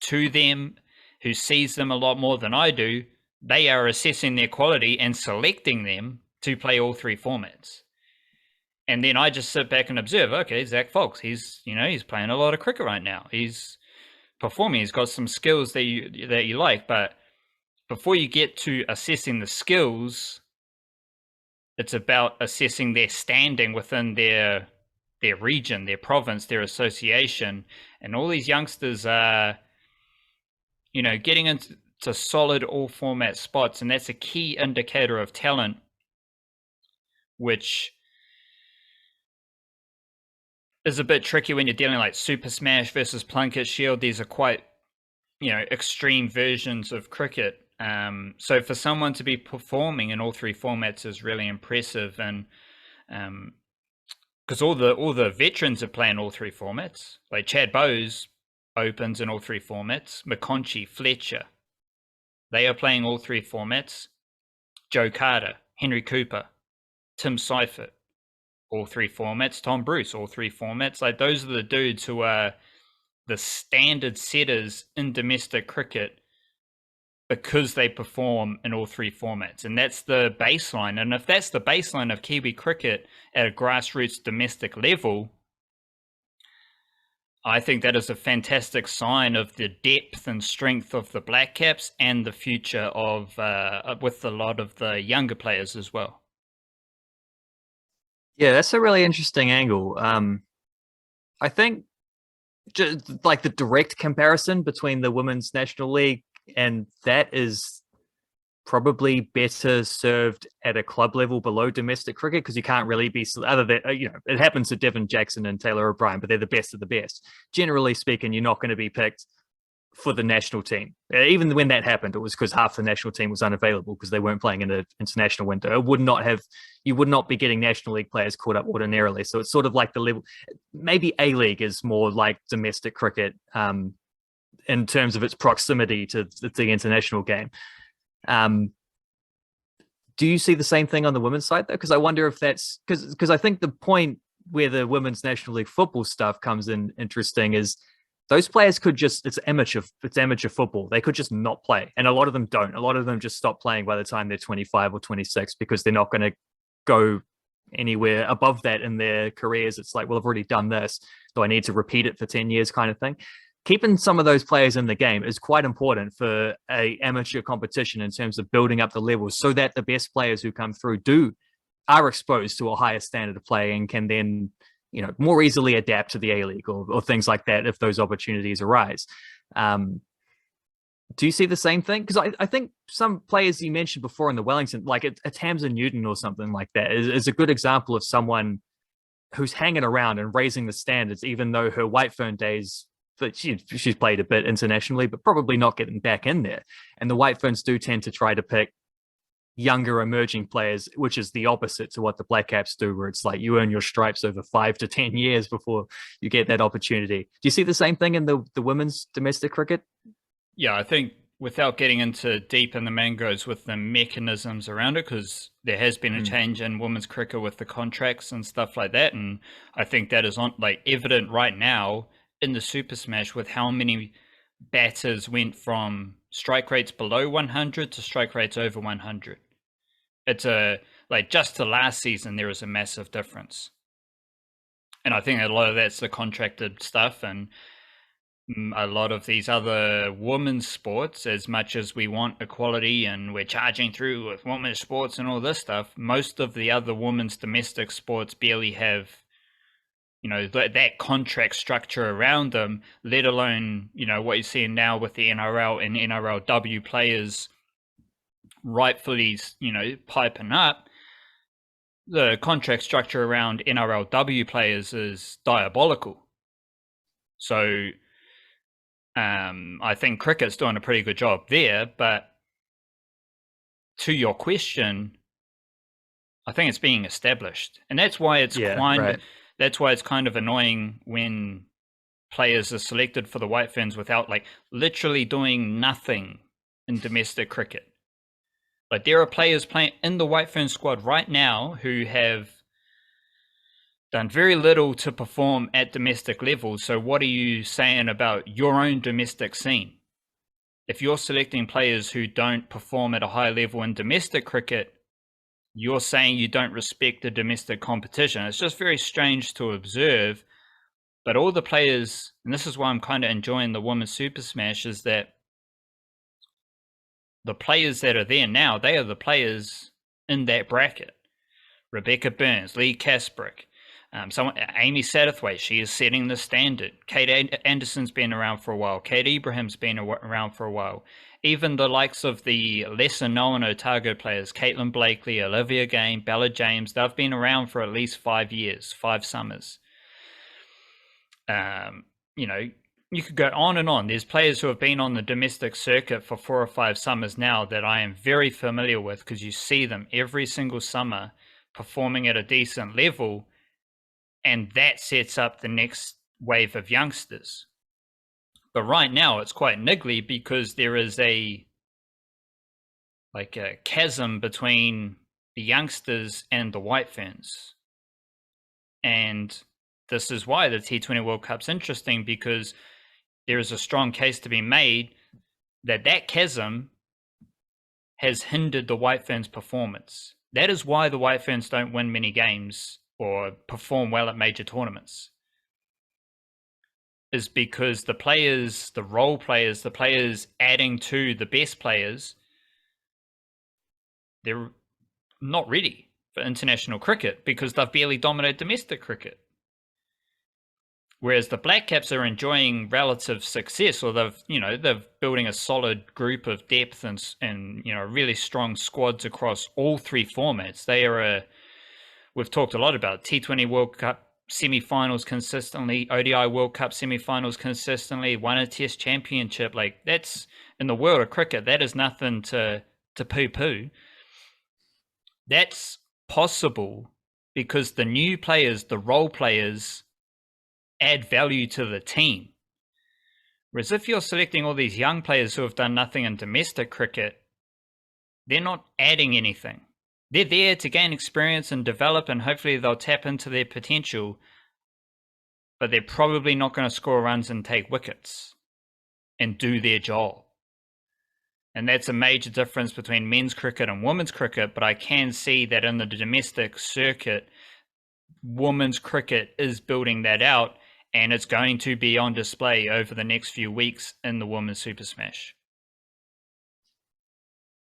to them, who sees them a lot more than I do, they are assessing their quality and selecting them to play all three formats. And then I just sit back and observe, okay, Zach Folks, he's playing a lot of cricket right now. He's performing. He's got some skills that you like. But before you get to assessing the skills, it's about assessing their standing within their region, their province, their association. And all these youngsters are, getting into solid all format spots, and that's a key indicator of talent, which is a bit tricky when you're dealing like Super Smash versus Plunket Shield. These are quite, extreme versions of cricket. So for someone to be performing in all three formats is really impressive, and because all the veterans are playing all three formats. Like Chad Bowes opens in all three formats. McConchy, Fletcher, they are playing all three formats. Joe Carter, Henry Cooper, Tim Seifert, all three formats. Tom Bruce, all three formats. Like, those are the dudes who are the standard setters in domestic cricket because they perform in all three formats. And that's the baseline. And if that's the baseline of Kiwi cricket at a grassroots domestic level, I think that is a fantastic sign of the depth and strength of the Blackcaps and the future of with a lot of the younger players as well. Yeah, that's a really interesting angle. I think just like the direct comparison between the Women's National League and that is probably better served at a club level below domestic cricket because you can't really be other than it happens to Devon Jackson and Taylor O'Brien, but they're the best of the best. Generally speaking, you're not going to be picked for the national team. Even when that happened, it was because half the national team was unavailable because they weren't playing in the international window. You would not be getting National League players caught up ordinarily. So it's sort of like the level. Maybe A League is more like domestic cricket in terms of its proximity to the international game. Do you see the same thing on the women's side though? Because I wonder if that's because I think the point where the women's National League football stuff comes in interesting is those players could just it's amateur football. They could just not play. And a lot of them don't. A lot of them just stop playing by the time they're 25 or 26 because they're not going to go anywhere above that in their careers. It's like, well, I've already done this. Do I need to repeat it for 10 years kind of thing? Keeping some of those players in the game is quite important for a amateur competition in terms of building up the levels so that the best players who come through are exposed to a higher standard of play and can then more easily adapt to the A-League or things like that if those opportunities arise. Do you see the same thing? Because I think some players you mentioned before in the Wellington, like a Tamsin Newton or something like that, is a good example of someone who's hanging around and raising the standards, even though her White Fern days, that she's played a bit internationally, but probably not getting back in there. And the White Ferns do tend to try to pick younger emerging players, which is the opposite to what the Blackcaps do, where it's like you earn your stripes over 5 to 10 years before you get that opportunity. Do you see the same thing in the women's domestic cricket? Yeah, I think without getting into deep in the mangoes with the mechanisms around it, because there has been a change in women's cricket with the contracts and stuff like that, and I think that is evident right now in the Super Smash with how many batters went from strike rates below 100 to strike rates over 100. It's just to last season, there is a massive difference. And I think a lot of that's the contracted stuff and a lot of these other women's sports, as much as we want equality and we're charging through with women's sports and all this stuff, most of the other women's domestic sports barely have that contract structure around them, let alone, what you're seeing now with the NRL and NRLW players rightfully, piping up. The contract structure around NRLW players is diabolical. So I think cricket's doing a pretty good job there, but to your question, I think it's being established. And that's why it's that's why it's kind of annoying when players are selected for the White Ferns without literally doing nothing in domestic cricket. Like there are players playing in the White Ferns squad right now who have done very little to perform at domestic level. So what are you saying about your own domestic scene? If you're selecting players who don't perform at a high level in domestic cricket, you're saying you don't respect the domestic competition. It's just very strange to observe. But all the players, and this is why I'm kind of enjoying the Women's Super Smash, is that the players that are there now, they are the players in that bracket. Rebecca Burns, Lee Kasprick, Amy Satterthwaite, she is setting the standard. Kate Anderson's been around for a while. Kate Ibrahim's been around for a while. Even the likes of the lesser-known Otago players, Caitlin Blakely, Olivia Game, Bella James, they've been around for at least 5 years, 5 summers. You could go on and on. There's players who have been on the domestic circuit for 4 or 5 summers now that I am very familiar with because you see them every single summer performing at a decent level, and that sets up the next wave of youngsters. But right now it's quite niggly because there is a chasm between the youngsters and the White Ferns. And this is why the T20 World Cup's interesting, because there is a strong case to be made that chasm has hindered the White Ferns' performance. That is why the White Ferns don't win many games or perform well at major tournaments. Is because the players, the role players, the players adding to the best players, they're not ready for international cricket because they've barely dominated domestic cricket. Whereas the Blackcaps are enjoying relative success, or they're building a solid group of depth and really strong squads across all three formats. We've talked a lot about T20 World Cup semi-finals consistently, ODI World Cup semi-finals consistently, won a Test championship. Like, that's, in the world of cricket, that is nothing to poo-poo. That's possible because the new players, the role players, add value to the team. Whereas if you're selecting all these young players who have done nothing in domestic cricket, they're not adding anything. They're there to gain experience and develop, and hopefully they'll tap into their potential, but they're probably not going to score runs and take wickets and do their job. And that's a major difference between men's cricket and women's cricket, but I can see that in the domestic circuit, women's cricket is building that out, and it's going to be on display over the next few weeks in the Women's Super Smash.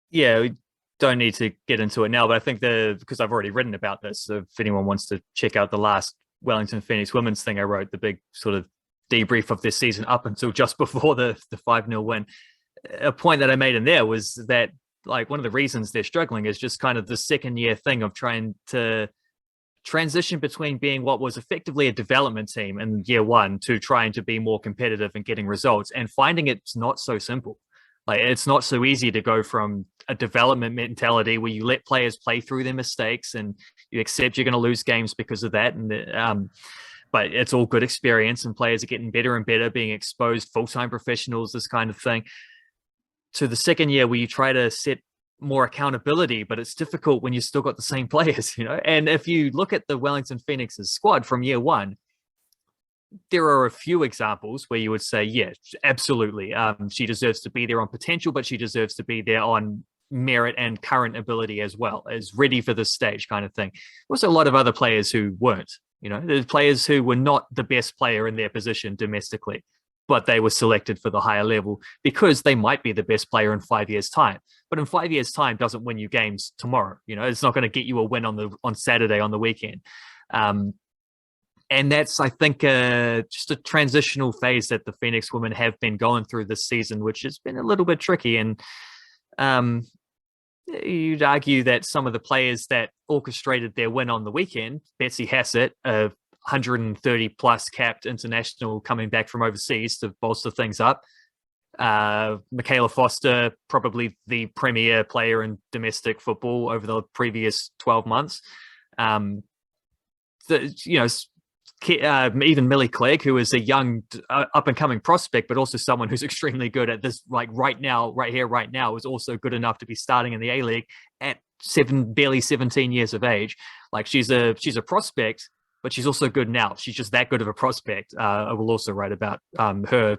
Yeah, we don't need to get into it now, but I think because I've already written about this, so if anyone wants to check out the last Wellington Phoenix women's thing I wrote, the big sort of debrief of this season up until just before the 5-0 win, a point that I made in there was that, like, one of the reasons they're struggling is just kind of the second year thing of trying to transition between being what was effectively a development team in year one to trying to be more competitive and getting results, and finding it's not so simple. Like, it's not so easy to go from a development mentality where you let players play through their mistakes and you accept you're going to lose games because of that. And but it's all good experience and players are getting better and better, being exposed, full-time professionals, this kind of thing, to the second year where you try to set more accountability, but it's difficult when you still got the same players, And if you look at the Wellington Phoenix's squad from year one, there are a few examples where you would say, yeah, absolutely. She deserves to be there on potential, but she deserves to be there on merit and current ability as well, as ready for this stage kind of thing. Also, a lot of other players who weren't, there's players who were not the best player in their position domestically, but they were selected for the higher level because they might be the best player in 5 years' time. But in 5 years' time doesn't win you games tomorrow. It's not going to get you a win on Saturday on the weekend. And that's, I think, just a transitional phase that the Phoenix women have been going through this season, which has been a little bit tricky. And you'd argue that some of the players that orchestrated their win on the weekend, Betsy Hassett, a 130-plus capped international coming back from overseas to bolster things up, Michaela Foster, probably the premier player in domestic football over the previous 12 months. Even Millie Clegg, who is a young up-and-coming prospect, but also someone who's extremely good at this, like right now, is also good enough to be starting in the A-League at barely 17 years of age. Like, she's a prospect, but she's also good now. She's just that good of a prospect. I will also write about her,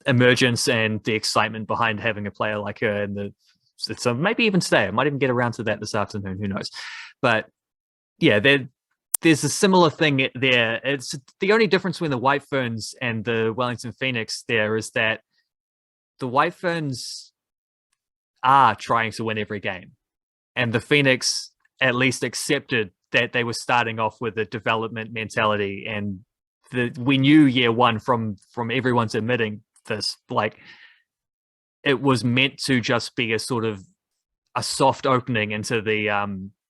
emergence and the excitement behind having a player like her. And so maybe even today, I might even get around to that this afternoon. Who knows? But yeah, there's a similar thing there. It's the only difference between the White Ferns and the Wellington Phoenix there is that the White Ferns are trying to win every game, and the Phoenix at least accepted that they were starting off with a development mentality. And we knew year one from everyone's admitting this, like, it was meant to just be a sort of a soft opening into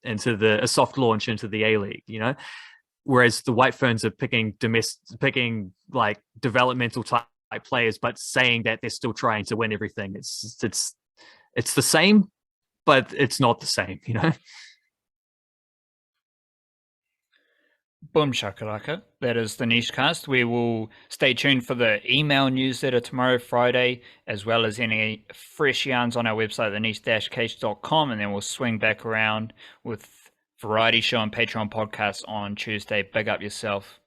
a soft launch into the A-League, whereas the White Ferns are picking like developmental type players, but saying that they're still trying to win everything. It's the same, but it's not the same, Boom shakalaka. That is the Niche Cast. We will stay tuned for the email newsletter tomorrow, Friday, as well as any fresh yarns on our website, theniche-cage.com, and then we'll swing back around with variety show and Patreon podcasts on Tuesday. Big up yourself.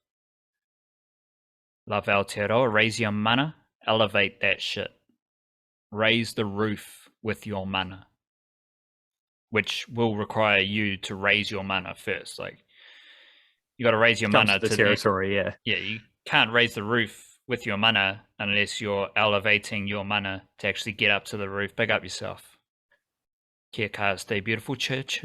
Love Aotearoa. Raise your mana. Elevate that shit. Raise the roof with your mana, which will require you to raise your mana first. Like, you got to raise your mana to the territory. Yeah, you can't raise the roof with your mana unless you're elevating your mana to actually get up to the roof. Big up yourself. Kia kaha, stay beautiful, church.